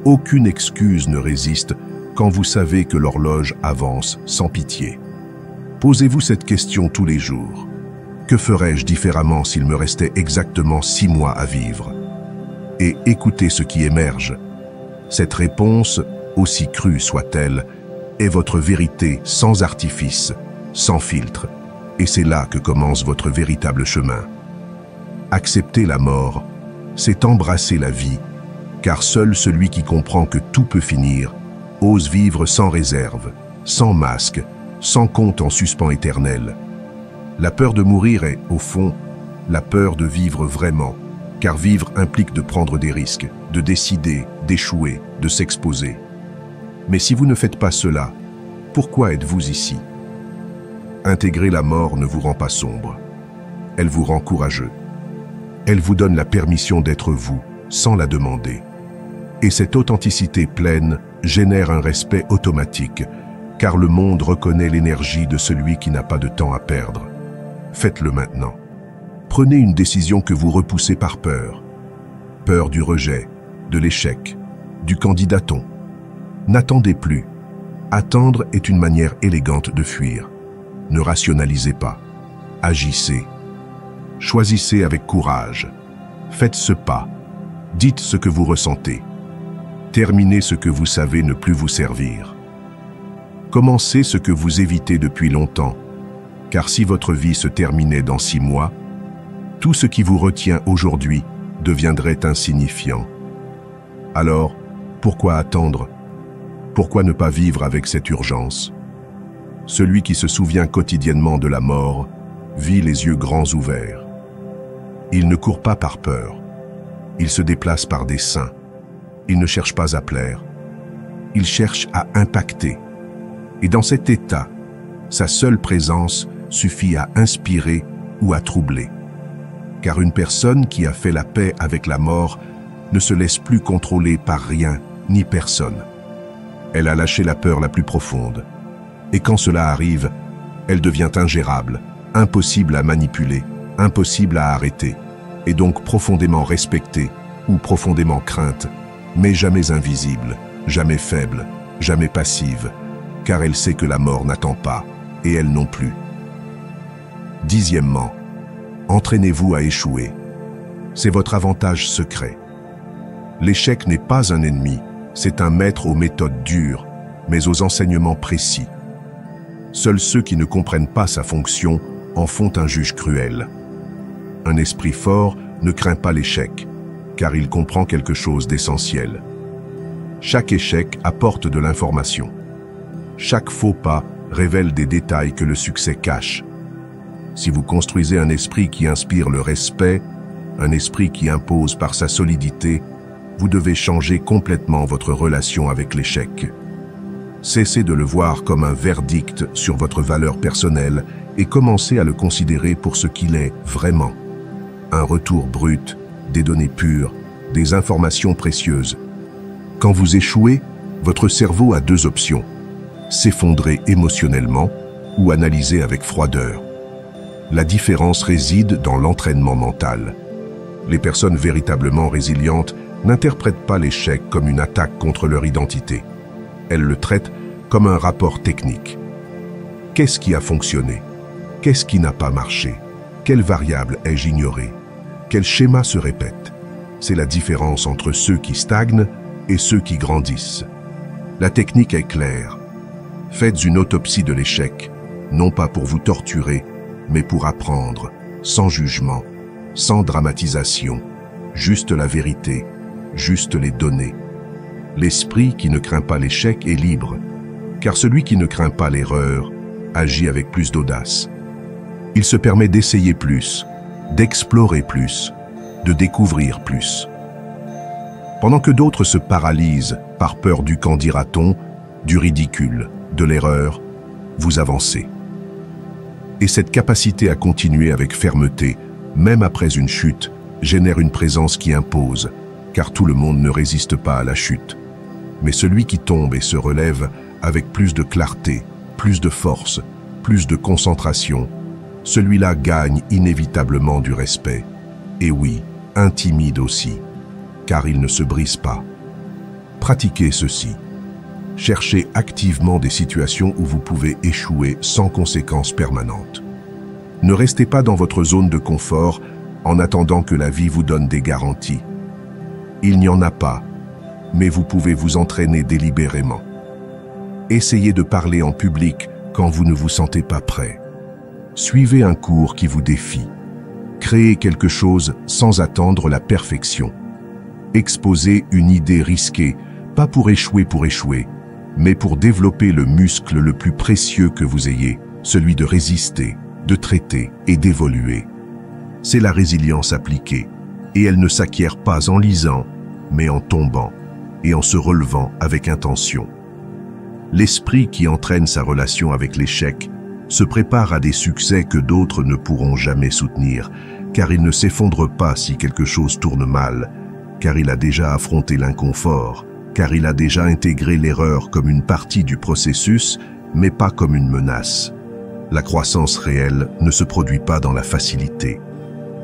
Aucune excuse ne résiste quand vous savez que l'horloge avance sans pitié. Posez-vous cette question tous les jours. Que ferais-je différemment s'il me restait exactement 6 mois à vivre? Et écoutez ce qui émerge. Cette réponse, aussi crue soit-elle, est votre vérité sans artifice, sans filtre. Et c'est là que commence votre véritable chemin. Accepter la mort, c'est embrasser la vie, car seul celui qui comprend que tout peut finir ose vivre sans réserve, sans masque, sans compte en suspens éternel. La peur de mourir est, au fond, la peur de vivre vraiment, car vivre implique de prendre des risques, de décider, d'échouer, de s'exposer. Mais si vous ne faites pas cela, pourquoi êtes-vous ici? Intégrer la mort ne vous rend pas sombre. Elle vous rend courageux. Elle vous donne la permission d'être vous, sans la demander. Et cette authenticité pleine génère un respect automatique, car le monde reconnaît l'énergie de celui qui n'a pas de temps à perdre. Faites-le maintenant. Prenez une décision que vous repoussez par peur. Peur du rejet, de l'échec, du candidaton. N'attendez plus. Attendre est une manière élégante de fuir. Ne rationalisez pas. Agissez. Choisissez avec courage. Faites ce pas. Dites ce que vous ressentez. Terminez ce que vous savez ne plus vous servir. Commencez ce que vous évitez depuis longtemps, car si votre vie se terminait dans 6 mois, tout ce qui vous retient aujourd'hui deviendrait insignifiant. Alors, pourquoi attendre? Pourquoi ne pas vivre avec cette urgence? Celui qui se souvient quotidiennement de la mort vit les yeux grands ouverts. Il ne court pas par peur. Il se déplace par dessein. Il ne cherche pas à plaire. Il cherche à impacter. Et dans cet état, sa seule présence suffit à inspirer ou à troubler. Car une personne qui a fait la paix avec la mort ne se laisse plus contrôler par rien ni personne. Elle a lâché la peur la plus profonde. Et quand cela arrive, elle devient ingérable, impossible à manipuler, impossible à arrêter, et donc profondément respectée ou profondément crainte, mais jamais invisible, jamais faible, jamais passive, car elle sait que la mort n'attend pas, et elle non plus. 10e, entraînez-vous à échouer. C'est votre avantage secret. L'échec n'est pas un ennemi, c'est un maître aux méthodes dures, mais aux enseignements précis. Seuls ceux qui ne comprennent pas sa fonction en font un juge cruel. Un esprit fort ne craint pas l'échec, car il comprend quelque chose d'essentiel. Chaque échec apporte de l'information. Chaque faux pas révèle des détails que le succès cache. Si vous construisez un esprit qui inspire le respect, un esprit qui impose par sa solidité, vous devez changer complètement votre relation avec l'échec. Cessez de le voir comme un verdict sur votre valeur personnelle et commencez à le considérer pour ce qu'il est vraiment. Un retour brut, des données pures, des informations précieuses. Quand vous échouez, votre cerveau a deux options: s'effondrer émotionnellement ou analyser avec froideur. La différence réside dans l'entraînement mental. Les personnes véritablement résilientes n'interprètent pas l'échec comme une attaque contre leur identité. Elles le traitent comme un rapport technique. Qu'est-ce qui a fonctionné? Qu'est-ce qui n'a pas marché? Quelle variable ai-je ignorée? Quel schéma se répète? C'est la différence entre ceux qui stagnent et ceux qui grandissent. La technique est claire. Faites une autopsie de l'échec, non pas pour vous torturer, mais pour apprendre, sans jugement, sans dramatisation, juste la vérité, juste les données. L'esprit qui ne craint pas l'échec est libre, car celui qui ne craint pas l'erreur agit avec plus d'audace. Il se permet d'essayer plus, d'explorer plus, de découvrir plus. Pendant que d'autres se paralysent par peur du qu'en dira-t-on, du ridicule, de l'erreur, vous avancez. Et cette capacité à continuer avec fermeté, même après une chute, génère une présence qui impose, car tout le monde ne résiste pas à la chute. Mais celui qui tombe et se relève avec plus de clarté, plus de force, plus de concentration, celui-là gagne inévitablement du respect. Et oui, intimide aussi, car il ne se brise pas. Pratiquez ceci. Cherchez activement des situations où vous pouvez échouer sans conséquences permanentes. Ne restez pas dans votre zone de confort en attendant que la vie vous donne des garanties. Il n'y en a pas, mais vous pouvez vous entraîner délibérément. Essayez de parler en public quand vous ne vous sentez pas prêt. Suivez un cours qui vous défie. Créez quelque chose sans attendre la perfection. Exposez une idée risquée, pas pour échouer, mais pour développer le muscle le plus précieux que vous ayez, celui de résister, de traiter et d'évoluer. C'est la résilience appliquée, et elle ne s'acquiert pas en lisant, mais en tombant et en se relevant avec intention. L'esprit qui entraîne sa relation avec l'échec se prépare à des succès que d'autres ne pourront jamais soutenir, car il ne s'effondre pas si quelque chose tourne mal, car il a déjà affronté l'inconfort, car il a déjà intégré l'erreur comme une partie du processus, mais pas comme une menace. La croissance réelle ne se produit pas dans la facilité.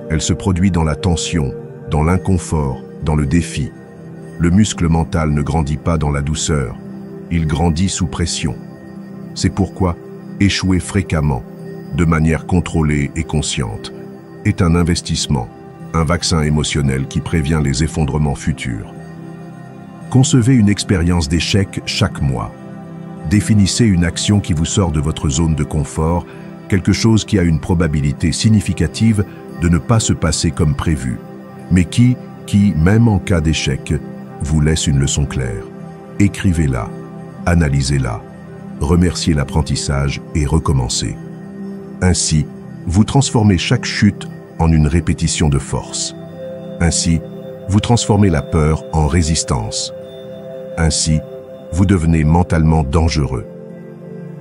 Elle se produit dans la tension, dans l'inconfort, dans le défi. Le muscle mental ne grandit pas dans la douceur, il grandit sous pression. C'est pourquoi échouer fréquemment, de manière contrôlée et consciente, est un investissement, un vaccin émotionnel qui prévient les effondrements futurs. Concevez une expérience d'échec chaque mois. Définissez une action qui vous sort de votre zone de confort, quelque chose qui a une probabilité significative de ne pas se passer comme prévu, mais qui, même en cas d'échec, vous laisse une leçon claire. Écrivez-la, analysez-la, remerciez l'apprentissage et recommencez. Ainsi, vous transformez chaque chute en une répétition de force. Ainsi, vous transformez la peur en résistance. Ainsi, vous devenez mentalement dangereux.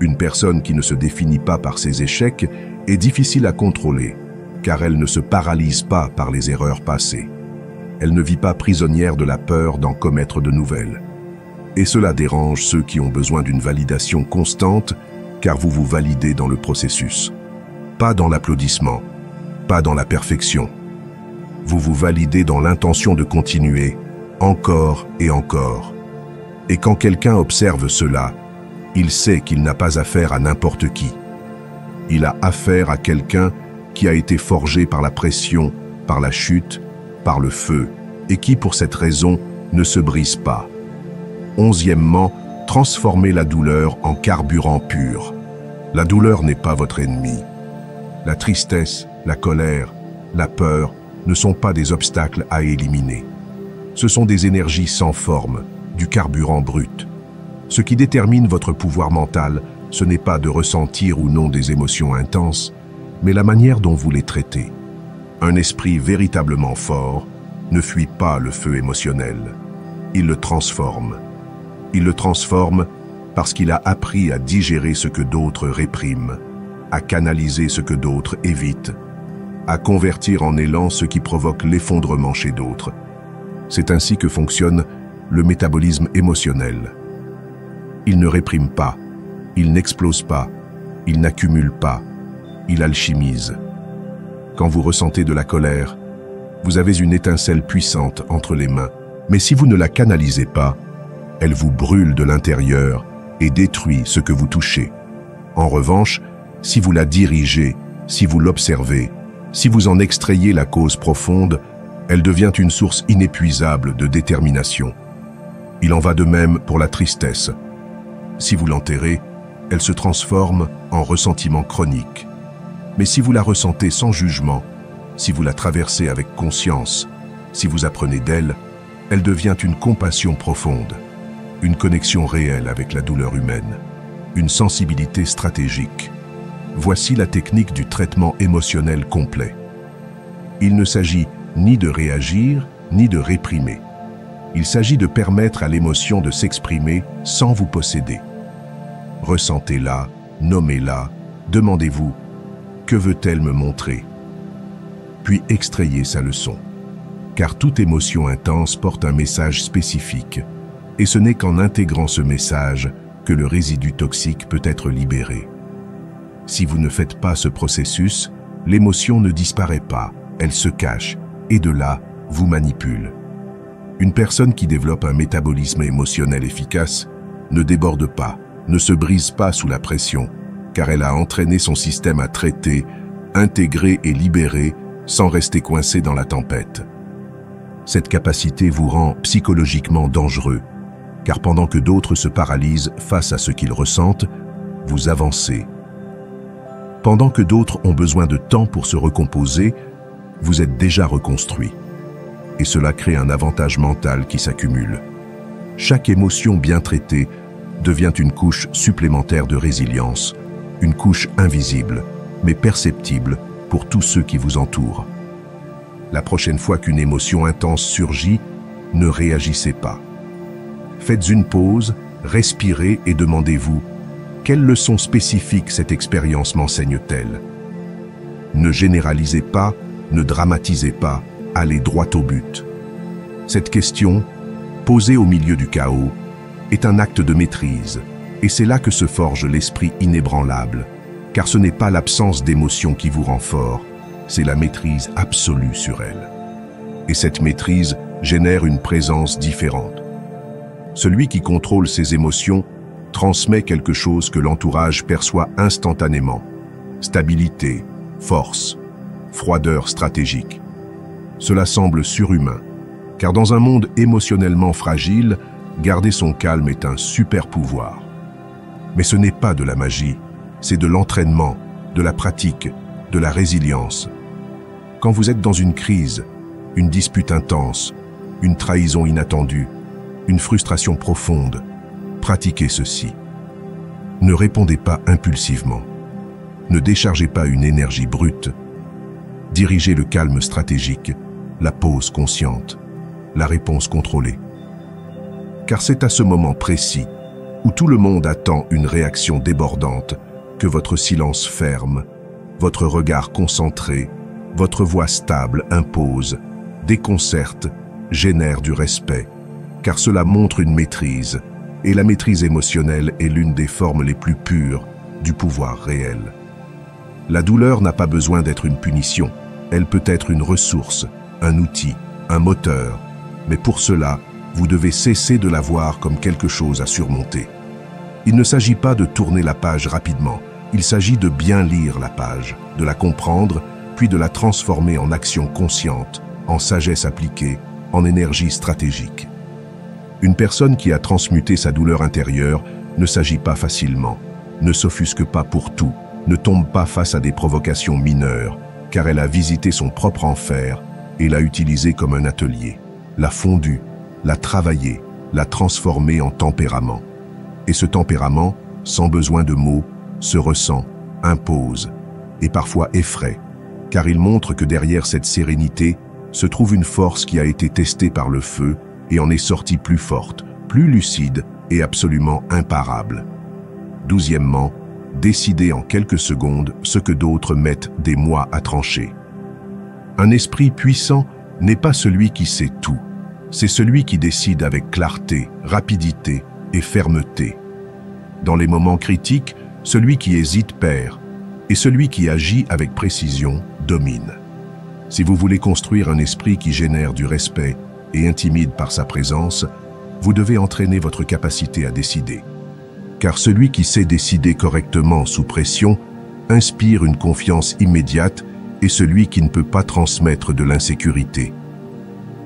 Une personne qui ne se définit pas par ses échecs est difficile à contrôler, car elle ne se paralyse pas par les erreurs passées. Elle ne vit pas prisonnière de la peur d'en commettre de nouvelles. Et cela dérange ceux qui ont besoin d'une validation constante, car vous vous validez dans le processus. Pas dans l'applaudissement, pas dans la perfection. Vous vous validez dans l'intention de continuer, encore et encore. Et quand quelqu'un observe cela, il sait qu'il n'a pas affaire à n'importe qui. Il a affaire à quelqu'un qui a été forgé par la pression, par la chute, par le feu, et qui, pour cette raison, ne se brise pas. 11e, transformez la douleur en carburant pur. La douleur n'est pas votre ennemi. La tristesse, la colère, la peur ne sont pas des obstacles à éliminer. Ce sont des énergies sans forme, du carburant brut. Ce qui détermine votre pouvoir mental, ce n'est pas de ressentir ou non des émotions intenses, mais la manière dont vous les traitez. Un esprit véritablement fort ne fuit pas le feu émotionnel. Il le transforme. Il le transforme parce qu'il a appris à digérer ce que d'autres répriment, à canaliser ce que d'autres évitent, à convertir en élan ce qui provoque l'effondrement chez d'autres. C'est ainsi que fonctionne le métabolisme émotionnel. Il ne réprime pas, il n'explose pas, il n'accumule pas, il alchimise. Quand vous ressentez de la colère, vous avez une étincelle puissante entre les mains, mais si vous ne la canalisez pas, elle vous brûle de l'intérieur et détruit ce que vous touchez. En revanche, si vous la dirigez, si vous l'observez, si vous en extrayez la cause profonde, elle devient une source inépuisable de détermination. Il en va de même pour la tristesse. Si vous l'enterrez, elle se transforme en ressentiment chronique. Mais si vous la ressentez sans jugement, si vous la traversez avec conscience, si vous apprenez d'elle, elle devient une compassion profonde, une connexion réelle avec la douleur humaine, une sensibilité stratégique. Voici la technique du traitement émotionnel complet. Il ne s'agit ni de réagir, ni de réprimer. Il s'agit de permettre à l'émotion de s'exprimer sans vous posséder. Ressentez-la, nommez-la, demandez-vous « Que veut-elle me montrer ?» Puis extrayez sa leçon. Car toute émotion intense porte un message spécifique, et ce n'est qu'en intégrant ce message que le résidu toxique peut être libéré. Si vous ne faites pas ce processus, l'émotion ne disparaît pas, elle se cache, et de là, vous manipule. Une personne qui développe un métabolisme émotionnel efficace ne déborde pas, ne se brise pas sous la pression, car elle a entraîné son système à traiter, intégrer et libérer sans rester coincé dans la tempête. Cette capacité vous rend psychologiquement dangereux, car pendant que d'autres se paralysent face à ce qu'ils ressentent, vous avancez. Pendant que d'autres ont besoin de temps pour se recomposer, vous êtes déjà reconstruit. Et cela crée un avantage mental qui s'accumule. Chaque émotion bien traitée devient une couche supplémentaire de résilience, une couche invisible, mais perceptible pour tous ceux qui vous entourent. La prochaine fois qu'une émotion intense surgit, ne réagissez pas. Faites une pause, respirez et demandez-vous « Quelle leçon spécifique cette expérience m'enseigne-t-elle » Ne généralisez pas, ne dramatisez pas, allez droit au but. Cette question, posée au milieu du chaos, est un acte de maîtrise, et c'est là que se forge l'esprit inébranlable, car ce n'est pas l'absence d'émotion qui vous rend fort, c'est la maîtrise absolue sur elle. Et cette maîtrise génère une présence différente. Celui qui contrôle ses émotions transmet quelque chose que l'entourage perçoit instantanément. Stabilité, force, froideur stratégique. Cela semble surhumain, car dans un monde émotionnellement fragile, garder son calme est un super pouvoir. Mais ce n'est pas de la magie, c'est de l'entraînement, de la pratique, de la résilience. Quand vous êtes dans une crise, une dispute intense, une trahison inattendue, une frustration profonde, pratiquez ceci. Ne répondez pas impulsivement. Ne déchargez pas une énergie brute. Dirigez le calme stratégique, la pause consciente, la réponse contrôlée. Car c'est à ce moment précis, où tout le monde attend une réaction débordante, que votre silence ferme, votre regard concentré, votre voix stable impose, déconcerte, génère du respect, car cela montre une maîtrise, et la maîtrise émotionnelle est l'une des formes les plus pures du pouvoir réel. La douleur n'a pas besoin d'être une punition, elle peut être une ressource, un outil, un moteur, mais pour cela, vous devez cesser de la voir comme quelque chose à surmonter. Il ne s'agit pas de tourner la page rapidement, il s'agit de bien lire la page, de la comprendre, puis de la transformer en action consciente, en sagesse appliquée, en énergie stratégique. Une personne qui a transmuté sa douleur intérieure ne s'agit pas facilement, ne s'offusque pas pour tout, ne tombe pas face à des provocations mineures, car elle a visité son propre enfer et l'a utilisé comme un atelier, l'a fondu, l'a travaillé, l'a transformé en tempérament. Et ce tempérament, sans besoin de mots, se ressent, impose, et parfois effraie, car il montre que derrière cette sérénité se trouve une force qui a été testée par le feu et en est sortie plus forte, plus lucide et absolument imparable. 12e, décider en quelques secondes ce que d'autres mettent des mois à trancher. Un esprit puissant n'est pas celui qui sait tout, c'est celui qui décide avec clarté, rapidité et fermeté. Dans les moments critiques, celui qui hésite perd, et celui qui agit avec précision domine. Si vous voulez construire un esprit qui génère du respect et intimide par sa présence, vous devez entraîner votre capacité à décider. Car celui qui sait décider correctement sous pression inspire une confiance immédiate et celui qui ne peut pas transmettre de l'insécurité.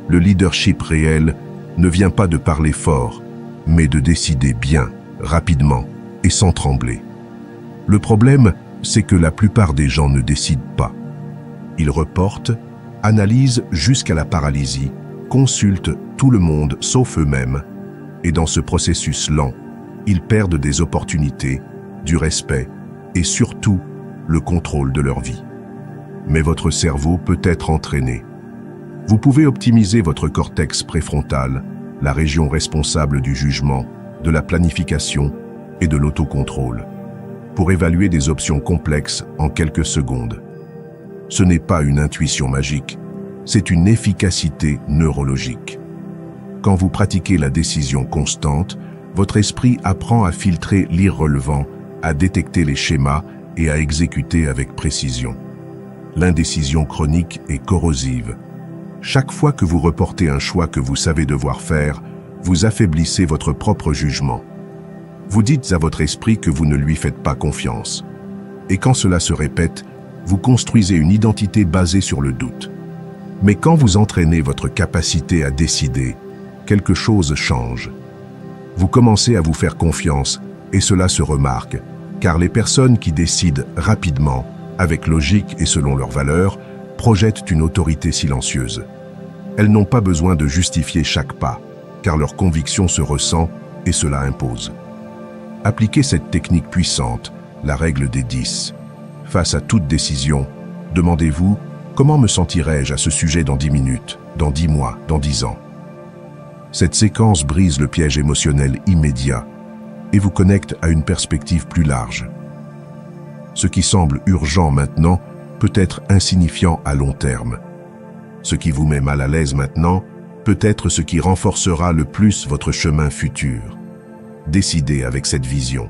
Le leadership réel ne vient pas de parler fort, mais de décider bien, rapidement et sans trembler. Le problème, c'est que la plupart des gens ne décident pas. Ils reportent, analysent jusqu'à la paralysie, consultent tout le monde sauf eux-mêmes, et dans ce processus lent, ils perdent des opportunités, du respect et surtout le contrôle de leur vie. Mais votre cerveau peut être entraîné. Vous pouvez optimiser votre cortex préfrontal, la région responsable du jugement, de la planification et de l'autocontrôle, pour évaluer des options complexes en quelques secondes. Ce n'est pas une intuition magique, c'est une efficacité neurologique. Quand vous pratiquez la décision constante, votre esprit apprend à filtrer l'irrelevant, à détecter les schémas et à exécuter avec précision. L'indécision chronique est corrosive. Chaque fois que vous reportez un choix que vous savez devoir faire, vous affaiblissez votre propre jugement. Vous dites à votre esprit que vous ne lui faites pas confiance. Et quand cela se répète, vous construisez une identité basée sur le doute. Mais quand vous entraînez votre capacité à décider, quelque chose change. Vous commencez à vous faire confiance et cela se remarque, car les personnes qui décident rapidement, avec logique et selon leurs valeurs, projettent une autorité silencieuse. Elles n'ont pas besoin de justifier chaque pas, car leur conviction se ressent et cela impose. Appliquez cette technique puissante, la règle des 10. Face à toute décision, demandez-vous « Comment me sentirai-je à ce sujet dans 10 minutes, dans 10 mois, dans 10 ans ?» Cette séquence brise le piège émotionnel immédiat et vous connecte à une perspective plus large. Ce qui semble urgent maintenant peut être insignifiant à long terme. Ce qui vous met mal à l'aise maintenant peut être ce qui renforcera le plus votre chemin futur. Décidez avec cette vision.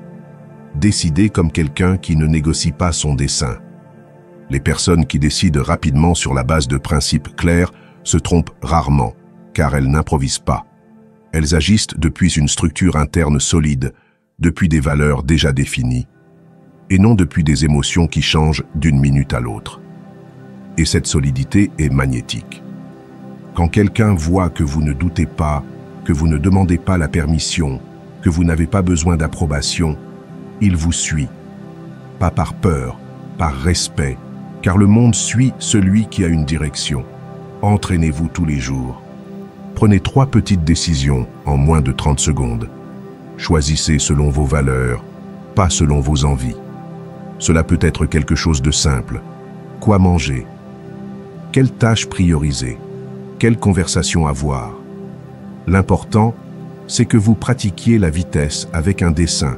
Décidez comme quelqu'un qui ne négocie pas son dessein. Les personnes qui décident rapidement sur la base de principes clairs se trompent rarement, car elles n'improvisent pas. Elles agissent depuis une structure interne solide, depuis des valeurs déjà définies, et non depuis des émotions qui changent d'une minute à l'autre. Et cette solidité est magnétique. Quand quelqu'un voit que vous ne doutez pas, que vous ne demandez pas la permission, que vous n'avez pas besoin d'approbation, il vous suit. Pas par peur, par respect, car le monde suit celui qui a une direction. Entraînez-vous tous les jours. Prenez 3 petites décisions en moins de 30 secondes. Choisissez selon vos valeurs, pas selon vos envies. Cela peut être quelque chose de simple. Quoi manger? Quelle tâche prioriser? Quelle conversation avoir? L'important, c'est que vous pratiquiez la vitesse avec un dessein,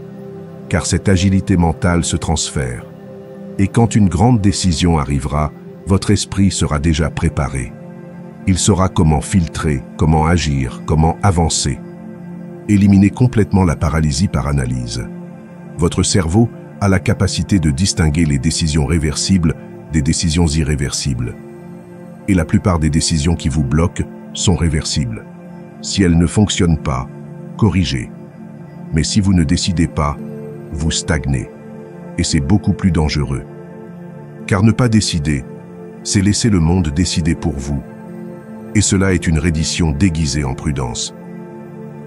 car cette agilité mentale se transfère. Et quand une grande décision arrivera, votre esprit sera déjà préparé. Il saura comment filtrer, comment agir, comment avancer. Éliminez complètement la paralysie par analyse. Votre cerveau a la capacité de distinguer les décisions réversibles des décisions irréversibles. Et la plupart des décisions qui vous bloquent sont réversibles. Si elles ne fonctionnent pas, corrigez. Mais si vous ne décidez pas, vous stagnez. Et c'est beaucoup plus dangereux. Car ne pas décider, c'est laisser le monde décider pour vous. Et cela est une reddition déguisée en prudence.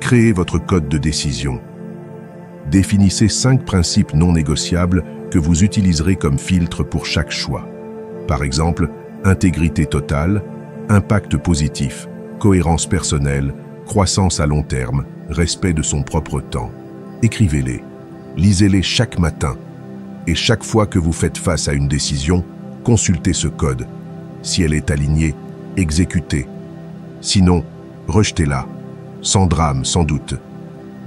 Créez votre code de décision. Définissez 5 principes non négociables que vous utiliserez comme filtre pour chaque choix. Par exemple, intégrité totale, impact positif, cohérence personnelle, croissance à long terme, respect de son propre temps. Écrivez-les, lisez-les chaque matin. Et chaque fois que vous faites face à une décision, consultez ce code. Si elle est alignée, exécutez. Sinon, rejetez-la. Sans drame, sans doute.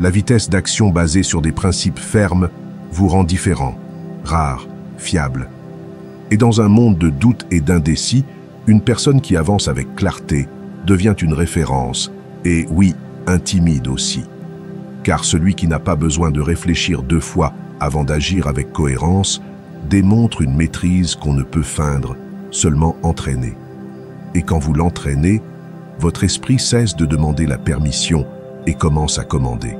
La vitesse d'action basée sur des principes fermes vous rend différent, rare, fiable. Et dans un monde de doutes et d'indécis, une personne qui avance avec clarté devient une référence, et oui, intimide aussi. Car celui qui n'a pas besoin de réfléchir 2 fois avant d'agir avec cohérence démontre une maîtrise qu'on ne peut feindre, seulement entraîner. Et quand vous l'entraînez, votre esprit cesse de demander la permission et commence à commander.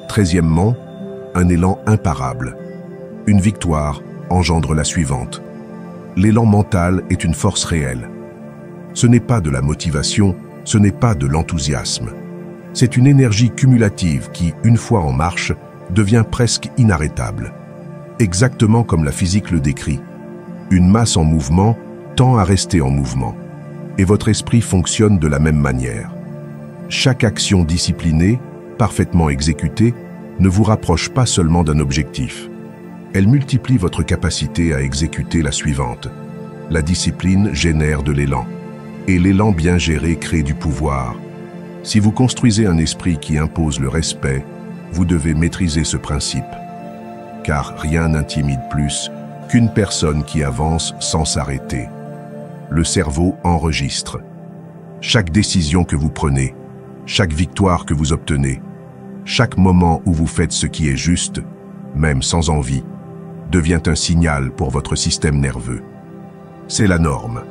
13e, un élan imparable. Une victoire engendre la suivante. L'élan mental est une force réelle. Ce n'est pas de la motivation, ce n'est pas de l'enthousiasme. C'est une énergie cumulative qui, une fois en marche, devient presque inarrêtable. Exactement comme la physique le décrit. Une masse en mouvement tend à rester en mouvement. Et votre esprit fonctionne de la même manière. Chaque action disciplinée, parfaitement exécutée, ne vous rapproche pas seulement d'un objectif. Elle multiplie votre capacité à exécuter la suivante. La discipline génère de l'élan. Et l'élan bien géré crée du pouvoir. Si vous construisez un esprit qui impose le respect, vous devez maîtriser ce principe. Car rien n'intimide plus qu'une personne qui avance sans s'arrêter. Le cerveau enregistre. Chaque décision que vous prenez, chaque victoire que vous obtenez, chaque moment où vous faites ce qui est juste, même sans envie, devient un signal pour votre système nerveux. C'est la norme.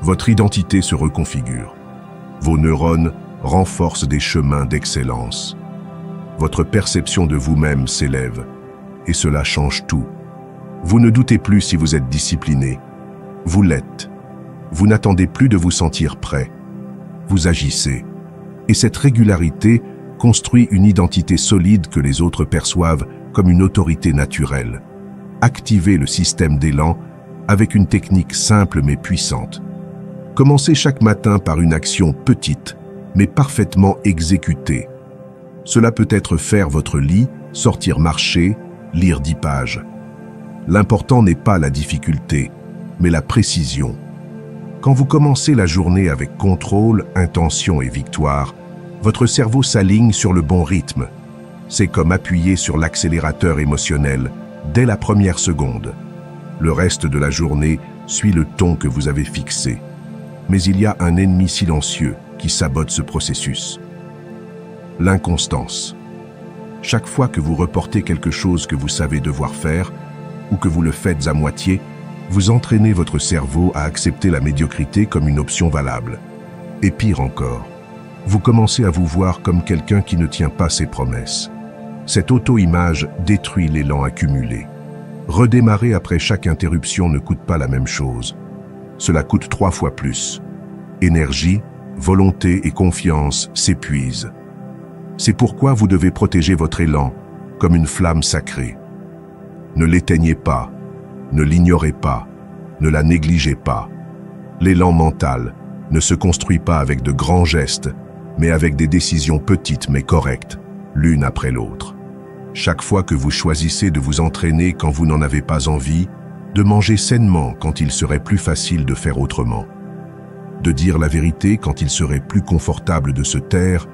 Votre identité se reconfigure. Vos neurones renforcent des chemins d'excellence. Votre perception de vous-même s'élève, et cela change tout. Vous ne doutez plus si vous êtes discipliné. Vous l'êtes. Vous n'attendez plus de vous sentir prêt. Vous agissez. Et cette régularité construit une identité solide que les autres perçoivent comme une autorité naturelle. Activez le système d'élan avec une technique simple mais puissante. Commencez chaque matin par une action petite, mais parfaitement exécutée. Cela peut être faire votre lit, sortir marcher, lire 10 pages. L'important n'est pas la difficulté, mais la précision. Quand vous commencez la journée avec contrôle, intention et victoire, votre cerveau s'aligne sur le bon rythme. C'est comme appuyer sur l'accélérateur émotionnel dès la première seconde. Le reste de la journée suit le ton que vous avez fixé. Mais il y a un ennemi silencieux qui sabote ce processus. L'inconstance. Chaque fois que vous reportez quelque chose que vous savez devoir faire, ou que vous le faites à moitié, vous entraînez votre cerveau à accepter la médiocrité comme une option valable. Et pire encore, vous commencez à vous voir comme quelqu'un qui ne tient pas ses promesses. Cette auto-image détruit l'élan accumulé. Redémarrer après chaque interruption ne coûte pas la même chose. Cela coûte 3 fois plus. Énergie, volonté et confiance s'épuisent. C'est pourquoi vous devez protéger votre élan comme une flamme sacrée. Ne l'éteignez pas, ne l'ignorez pas, ne la négligez pas. L'élan mental ne se construit pas avec de grands gestes, mais avec des décisions petites mais correctes, l'une après l'autre. Chaque fois que vous choisissez de vous entraîner quand vous n'en avez pas envie, de manger sainement quand il serait plus facile de faire autrement, de dire la vérité quand il serait plus confortable de se taire,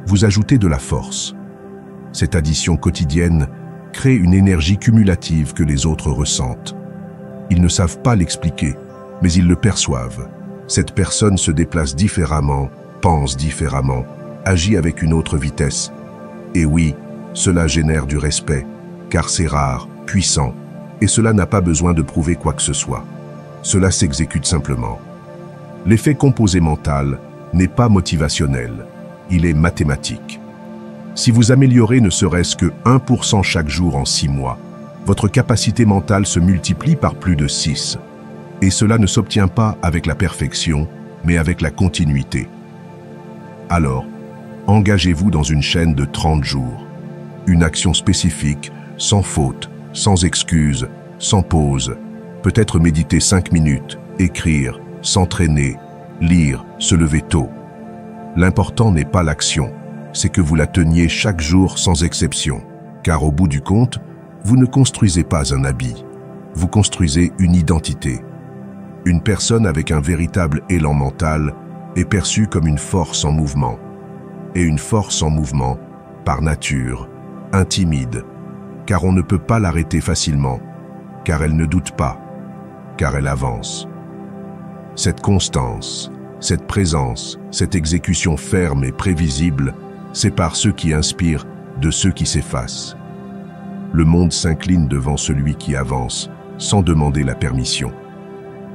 vous ajoutez de la force. Cette addition quotidienne crée une énergie cumulative que les autres ressentent. Ils ne savent pas l'expliquer, mais ils le perçoivent. Cette personne se déplace différemment, pense différemment, agit avec une autre vitesse. Et oui, cela génère du respect, car c'est rare, puissant, et cela n'a pas besoin de prouver quoi que ce soit. Cela s'exécute simplement. L'effet composé mental n'est pas motivationnel, il est mathématique. Si vous améliorez ne serait-ce que 1% chaque jour en 6 mois, votre capacité mentale se multiplie par plus de 6. Et cela ne s'obtient pas avec la perfection, mais avec la continuité. Alors, engagez-vous dans une chaîne de 30 jours. Une action spécifique, sans faute, sans excuse, sans pause. Peut-être méditer 5 minutes, écrire, s'entraîner, lire, se lever tôt. L'important n'est pas l'action, c'est que vous la teniez chaque jour sans exception. Car au bout du compte, vous ne construisez pas un habit, vous construisez une identité. Une personne avec un véritable élan mental est perçue comme une force en mouvement. Et une force en mouvement, par nature, intimide, car on ne peut pas l'arrêter facilement, car elle ne doute pas, car elle avance. Cette constance, cette présence, cette exécution ferme et prévisible sépare ceux qui inspirent de ceux qui s'effacent. Le monde s'incline devant celui qui avance, sans demander la permission.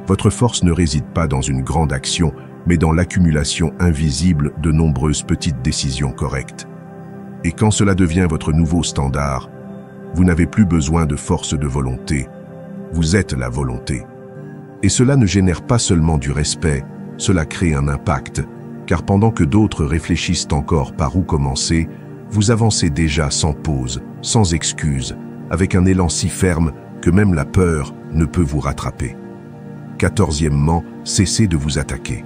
Votre force ne réside pas dans une grande action, mais dans l'accumulation invisible de nombreuses petites décisions correctes. Et quand cela devient votre nouveau standard, vous n'avez plus besoin de force de volonté. Vous êtes la volonté. Et cela ne génère pas seulement du respect, cela crée un impact, car pendant que d'autres réfléchissent encore par où commencer, vous avancez déjà sans pause, sans excuse, avec un élan si ferme que même la peur ne peut vous rattraper. 14e, cessez de vous attaquer.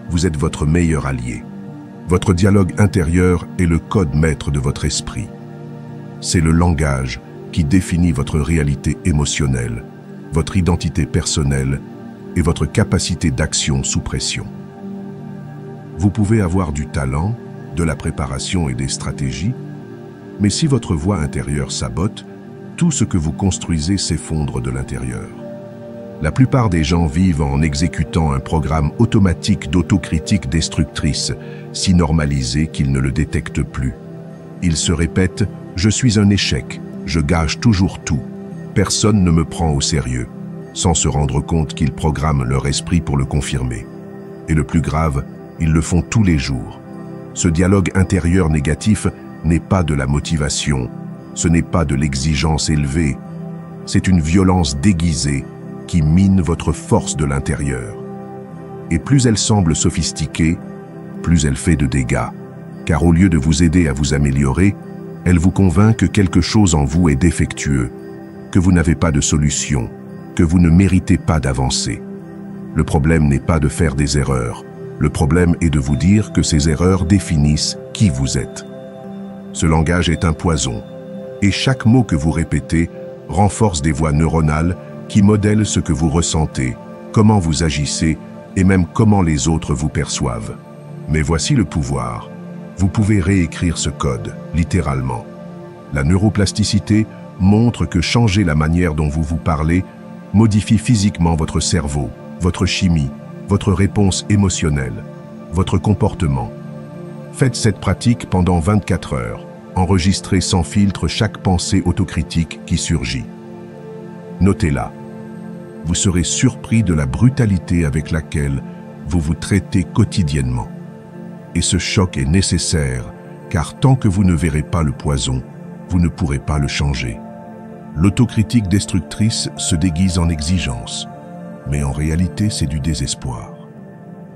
Vous êtes votre meilleur allié. Votre dialogue intérieur est le code maître de votre esprit. C'est le langage qui définit votre réalité émotionnelle, votre identité personnelle et votre capacité d'action sous pression. Vous pouvez avoir du talent, de la préparation et des stratégies, mais si votre voix intérieure sabote, tout ce que vous construisez s'effondre de l'intérieur. La plupart des gens vivent en exécutant un programme automatique d'autocritique destructrice, si normalisé qu'ils ne le détectent plus. Ils se répètent « Je suis un échec, je gâche toujours tout, personne ne me prend au sérieux », sans se rendre compte qu'ils programment leur esprit pour le confirmer. Et le plus grave, ils le font tous les jours. Ce dialogue intérieur négatif n'est pas de la motivation, ce n'est pas de l'exigence élevée, c'est une violence déguisée qui mine votre force de l'intérieur. Et plus elle semble sophistiquée, plus elle fait de dégâts, car au lieu de vous aider à vous améliorer, elle vous convainc que quelque chose en vous est défectueux, que vous n'avez pas de solution, que vous ne méritez pas d'avancer. Le problème n'est pas de faire des erreurs, le problème est de vous dire que ces erreurs définissent qui vous êtes. Ce langage est un poison, et chaque mot que vous répétez renforce des voies neuronales qui modèlent ce que vous ressentez, comment vous agissez et même comment les autres vous perçoivent. Mais voici le pouvoir. Vous pouvez réécrire ce code, littéralement. La neuroplasticité montre que changer la manière dont vous vous parlez modifie physiquement votre cerveau, votre chimie, votre réponse émotionnelle, votre comportement. Faites cette pratique pendant 24 heures. Enregistrez sans filtre chaque pensée autocritique qui surgit. Notez-la. Vous serez surpris de la brutalité avec laquelle vous vous traitez quotidiennement. Et ce choc est nécessaire, car tant que vous ne verrez pas le poison, vous ne pourrez pas le changer. L'autocritique destructrice se déguise en exigence, mais en réalité c'est du désespoir.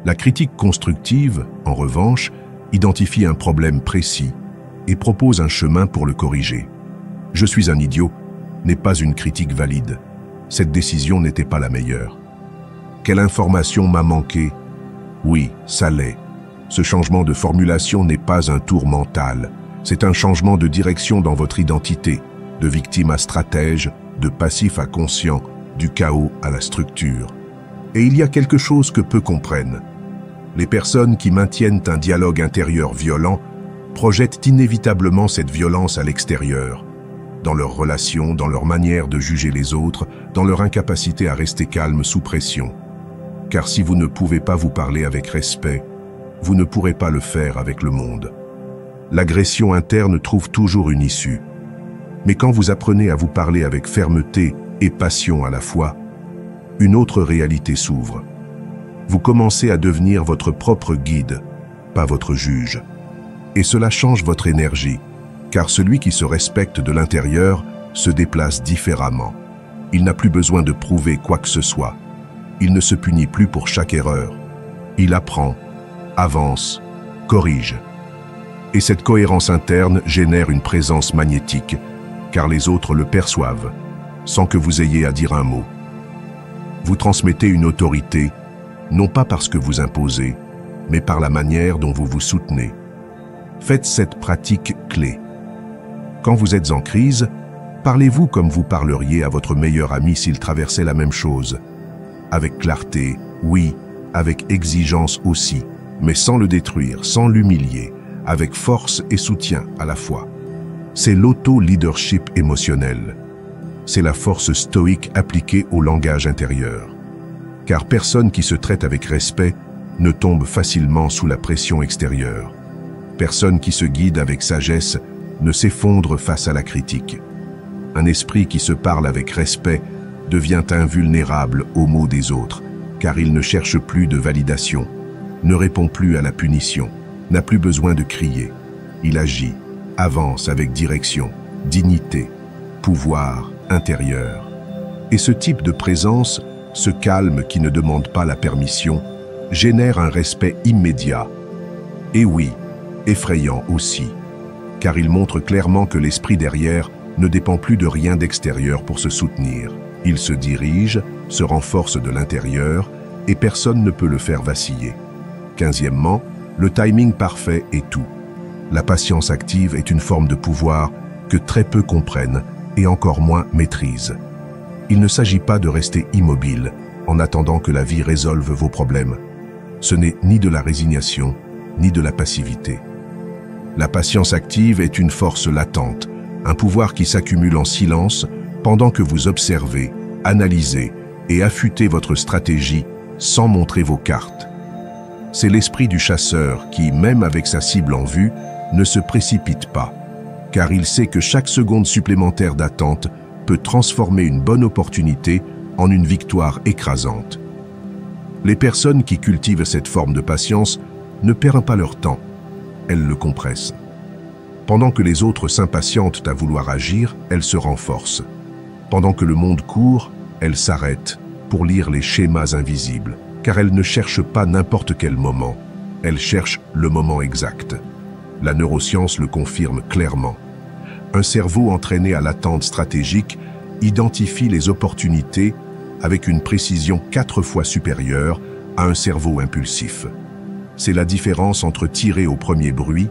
La critique constructive, en revanche, identifie un problème précis et propose un chemin pour le corriger. « Je suis un idiot » n'est pas une critique valide. Cette décision n'était pas la meilleure. Quelle information m'a manqué? Oui, ça l'est. Ce changement de formulation n'est pas un tour mental. C'est un changement de direction dans votre identité, de victime à stratège, de passif à conscient, du chaos à la structure. Et il y a quelque chose que peu comprennent. Les personnes qui maintiennent un dialogue intérieur violent projettent inévitablement cette violence à l'extérieur, dans leurs relations, dans leur manière de juger les autres, dans leur incapacité à rester calme sous pression. Car si vous ne pouvez pas vous parler avec respect, vous ne pourrez pas le faire avec le monde. L'agression interne trouve toujours une issue. Mais quand vous apprenez à vous parler avec fermeté et passion à la fois, une autre réalité s'ouvre. Vous commencez à devenir votre propre guide, pas votre juge. Et cela change votre énergie, car celui qui se respecte de l'intérieur se déplace différemment. Il n'a plus besoin de prouver quoi que ce soit. Il ne se punit plus pour chaque erreur. Il apprend, avance, corrige. Et cette cohérence interne génère une présence magnétique, car les autres le perçoivent, sans que vous ayez à dire un mot. Vous transmettez une autorité, non pas parce que vous imposez, mais par la manière dont vous vous soutenez. Faites cette pratique clé. Quand vous êtes en crise, parlez-vous comme vous parleriez à votre meilleur ami s'il traversait la même chose. Avec clarté, oui, avec exigence aussi, mais sans le détruire, sans l'humilier, avec force et soutien à la fois. C'est l'auto-leadership émotionnel. C'est la force stoïque appliquée au langage intérieur. Car personne qui se traite avec respect ne tombe facilement sous la pression extérieure. Personne qui se guide avec sagesse ne s'effondre face à la critique. Un esprit qui se parle avec respect devient invulnérable aux maux des autres, car il ne cherche plus de validation, ne répond plus à la punition, n'a plus besoin de crier. Il agit, avance avec direction, dignité, pouvoir intérieur. Et ce type de présence, ce calme qui ne demande pas la permission, génère un respect immédiat. Et oui, effrayant aussi, car il montre clairement que l'esprit derrière ne dépend plus de rien d'extérieur pour se soutenir. Il se dirige, se renforce de l'intérieur, et personne ne peut le faire vaciller. 15e, le timing parfait est tout. La patience active est une forme de pouvoir que très peu comprennent et encore moins maîtrisent. Il ne s'agit pas de rester immobile en attendant que la vie résolve vos problèmes. Ce n'est ni de la résignation, ni de la passivité. La patience active est une force latente, un pouvoir qui s'accumule en silence pendant que vous observez, analysez et affûtez votre stratégie sans montrer vos cartes. C'est l'esprit du chasseur qui, même avec sa cible en vue, ne se précipite pas, car il sait que chaque seconde supplémentaire d'attente peut transformer une bonne opportunité en une victoire écrasante. Les personnes qui cultivent cette forme de patience ne perdent pas leur temps, elles le compressent. Pendant que les autres s'impatientent à vouloir agir, elles se renforcent. Pendant que le monde court, elles s'arrêtent pour lire les schémas invisibles, car elles ne cherchent pas n'importe quel moment, elles cherchent le moment exact. La neuroscience le confirme clairement. Un cerveau entraîné à l'attente stratégique identifie les opportunités avec une précision 4 fois supérieure à un cerveau impulsif. C'est la différence entre tirer au premier bruit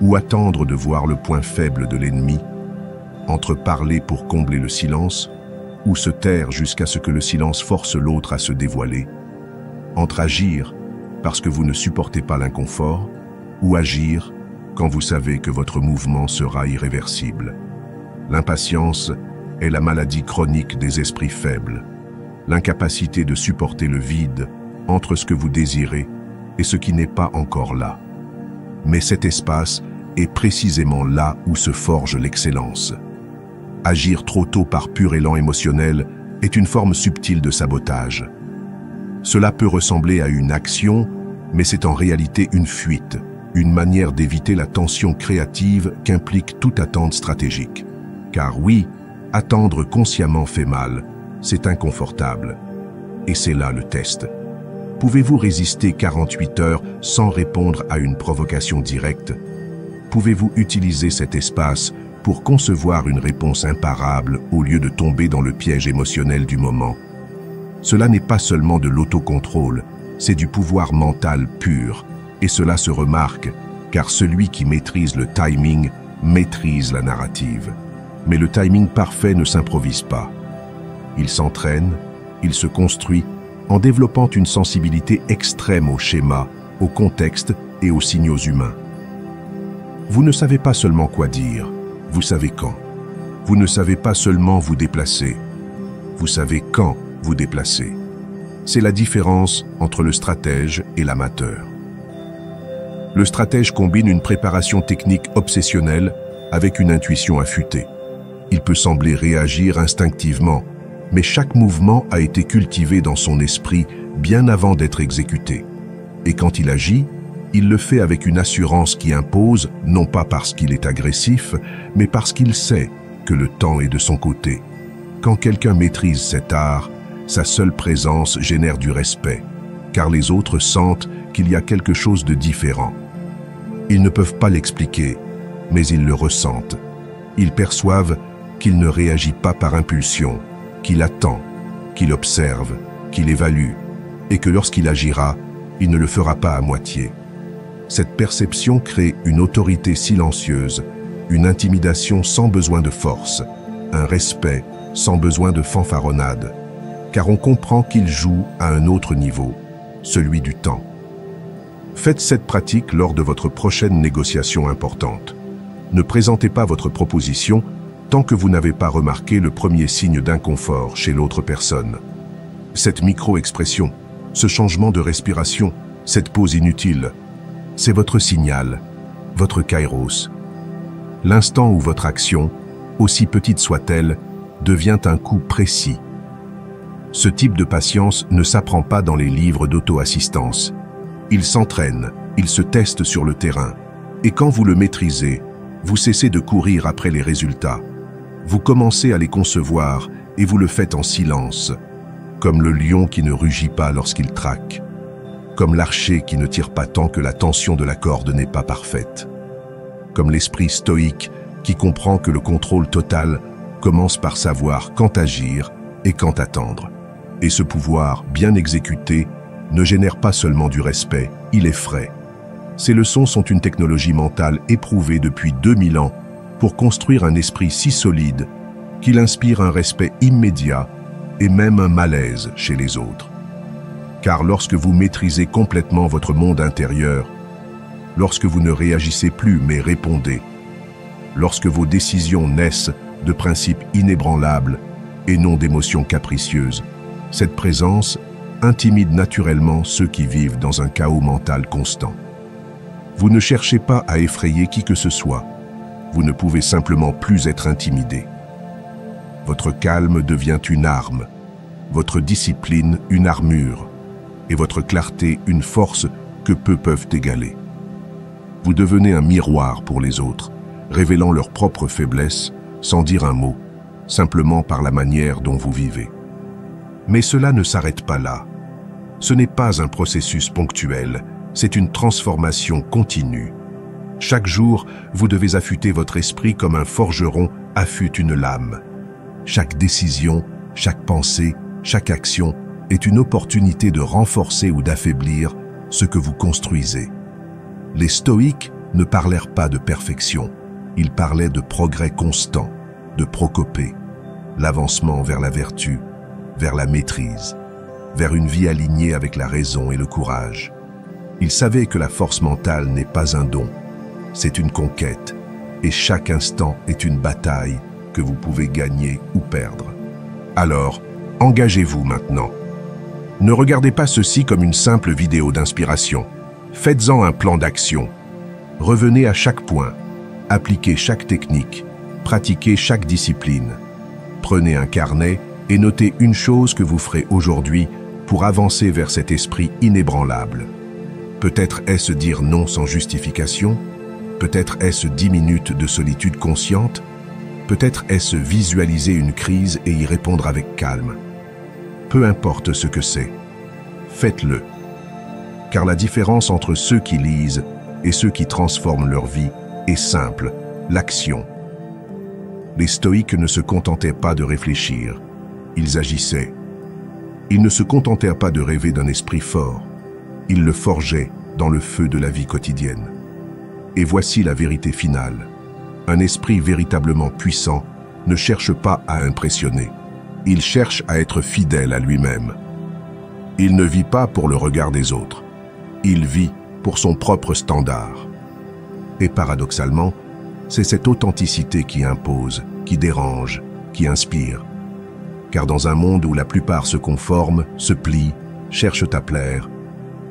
ou attendre de voir le point faible de l'ennemi, entre parler pour combler le silence ou se taire jusqu'à ce que le silence force l'autre à se dévoiler, entre agir parce que vous ne supportez pas l'inconfort ou agir quand vous savez que votre mouvement sera irréversible. L'impatience est la maladie chronique des esprits faibles, l'incapacité de supporter le vide entre ce que vous désirez et ce qui n'est pas encore là. Mais cet espace est précisément là où se forge l'excellence. Agir trop tôt par pur élan émotionnel est une forme subtile de sabotage. Cela peut ressembler à une action, mais c'est en réalité une fuite, une manière d'éviter la tension créative qu'implique toute attente stratégique. Car oui, attendre consciemment fait mal, c'est inconfortable. Et c'est là le test. Pouvez-vous résister 48 heures sans répondre à une provocation directe? Pouvez-vous utiliser cet espace pour concevoir une réponse imparable au lieu de tomber dans le piège émotionnel du moment? Cela n'est pas seulement de l'autocontrôle, c'est du pouvoir mental pur. Et cela se remarque, car celui qui maîtrise le timing maîtrise la narrative. Mais le timing parfait ne s'improvise pas. Il s'entraîne, il se construit en développant une sensibilité extrême au schéma, au contexte et aux signaux humains. Vous ne savez pas seulement quoi dire, vous savez quand. Vous ne savez pas seulement vous déplacer, vous savez quand vous déplacer. C'est la différence entre le stratège et l'amateur. Le stratège combine une préparation technique obsessionnelle avec une intuition affûtée. Il peut sembler réagir instinctivement, mais chaque mouvement a été cultivé dans son esprit bien avant d'être exécuté. Et quand il agit, il le fait avec une assurance qui impose, non pas parce qu'il est agressif, mais parce qu'il sait que le temps est de son côté. Quand quelqu'un maîtrise cet art, sa seule présence génère du respect, car les autres sentent qu'il y a quelque chose de différent. Ils ne peuvent pas l'expliquer, mais ils le ressentent. Ils perçoivent qu'il ne réagit pas par impulsion, qu'il attend, qu'il observe, qu'il évalue, et que lorsqu'il agira, il ne le fera pas à moitié. Cette perception crée une autorité silencieuse une intimidation sans besoin de force, un respect sans besoin de fanfaronnade, car on comprend qu'il joue à un autre niveau, celui du temps. Faites cette pratique lors de votre prochaine négociation importante. Ne présentez pas votre proposition tant que vous n'avez pas remarqué le premier signe d'inconfort chez l'autre personne. Cette micro-expression, ce changement de respiration, cette pause inutile, c'est votre signal, votre kairos. L'instant où votre action, aussi petite soit-elle, devient un coup précis. Ce type de patience ne s'apprend pas dans les livres d'auto-assistance. Il s'entraîne, il se teste sur le terrain. Et quand vous le maîtrisez, vous cessez de courir après les résultats. Vous commencez à les concevoir et vous le faites en silence, comme le lion qui ne rugit pas lorsqu'il traque, comme l'archer qui ne tire pas tant que la tension de la corde n'est pas parfaite, comme l'esprit stoïque qui comprend que le contrôle total commence par savoir quand agir et quand attendre. Et ce pouvoir, bien exécuté, ne génère pas seulement du respect, il effraie. Ces leçons sont une technologie mentale éprouvée depuis 2000 ans pour construire un esprit si solide qu'il inspire un respect immédiat et même un malaise chez les autres. Car lorsque vous maîtrisez complètement votre monde intérieur, lorsque vous ne réagissez plus mais répondez, lorsque vos décisions naissent de principes inébranlables et non d'émotions capricieuses, cette présence intimide naturellement ceux qui vivent dans un chaos mental constant. Vous ne cherchez pas à effrayer qui que ce soit, vous ne pouvez simplement plus être intimidé. Votre calme devient une arme, votre discipline une armure, et votre clarté une force que peu peuvent égaler. Vous devenez un miroir pour les autres, révélant leurs propres faiblesses sans dire un mot, simplement par la manière dont vous vivez. Mais cela ne s'arrête pas là. Ce n'est pas un processus ponctuel, c'est une transformation continue. Chaque jour, vous devez affûter votre esprit comme un forgeron affûte une lame. Chaque décision, chaque pensée, chaque action est une opportunité de renforcer ou d'affaiblir ce que vous construisez. Les stoïques ne parlèrent pas de perfection, ils parlaient de progrès constant, de Procopée, l'avancement vers la vertu, vers la maîtrise, vers une vie alignée avec la raison et le courage. Ils savaient que la force mentale n'est pas un don, c'est une conquête, et chaque instant est une bataille que vous pouvez gagner ou perdre. Alors, engagez-vous maintenant. Ne regardez pas ceci comme une simple vidéo d'inspiration. Faites-en un plan d'action. Revenez à chaque point, appliquez chaque technique, pratiquez chaque discipline. Prenez un carnet et notez une chose que vous ferez aujourd'hui pour avancer vers cet esprit inébranlable. Peut-être est-ce dire non sans justification, peut-être est-ce 10 minutes de solitude consciente, peut-être est-ce visualiser une crise et y répondre avec calme. Peu importe ce que c'est, faites-le. Car la différence entre ceux qui lisent et ceux qui transforment leur vie est simple, l'action. Les stoïques ne se contentaient pas de réfléchir, ils agissaient. Ils ne se contentèrent pas de rêver d'un esprit fort, ils le forgeaient dans le feu de la vie quotidienne. Et voici la vérité finale. Un esprit véritablement puissant ne cherche pas à impressionner, il cherche à être fidèle à lui-même. Il ne vit pas pour le regard des autres, il vit pour son propre standard. Et paradoxalement, c'est cette authenticité qui impose, qui dérange, qui inspire. Car dans un monde où la plupart se conforment, se plient, cherchent à plaire,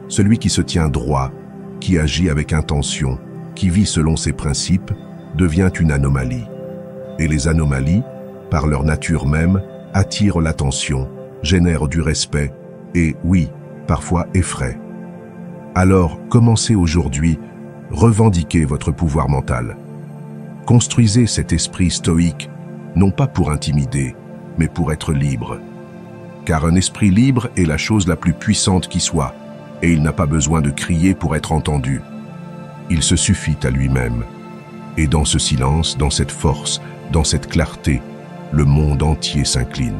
celui qui se tient droit, qui agit avec intention, qui vit selon ses principes, devient une anomalie. Et les anomalies, par leur nature même, attirent l'attention, génèrent du respect et, oui, parfois effraient. Alors, commencez aujourd'hui, revendiquez votre pouvoir mental. Construisez cet esprit stoïque, non pas pour intimider, mais pour être libre. Car un esprit libre est la chose la plus puissante qui soit, et il n'a pas besoin de crier pour être entendu. Il se suffit à lui-même. Et dans ce silence, dans cette force, dans cette clarté, le monde entier s'incline.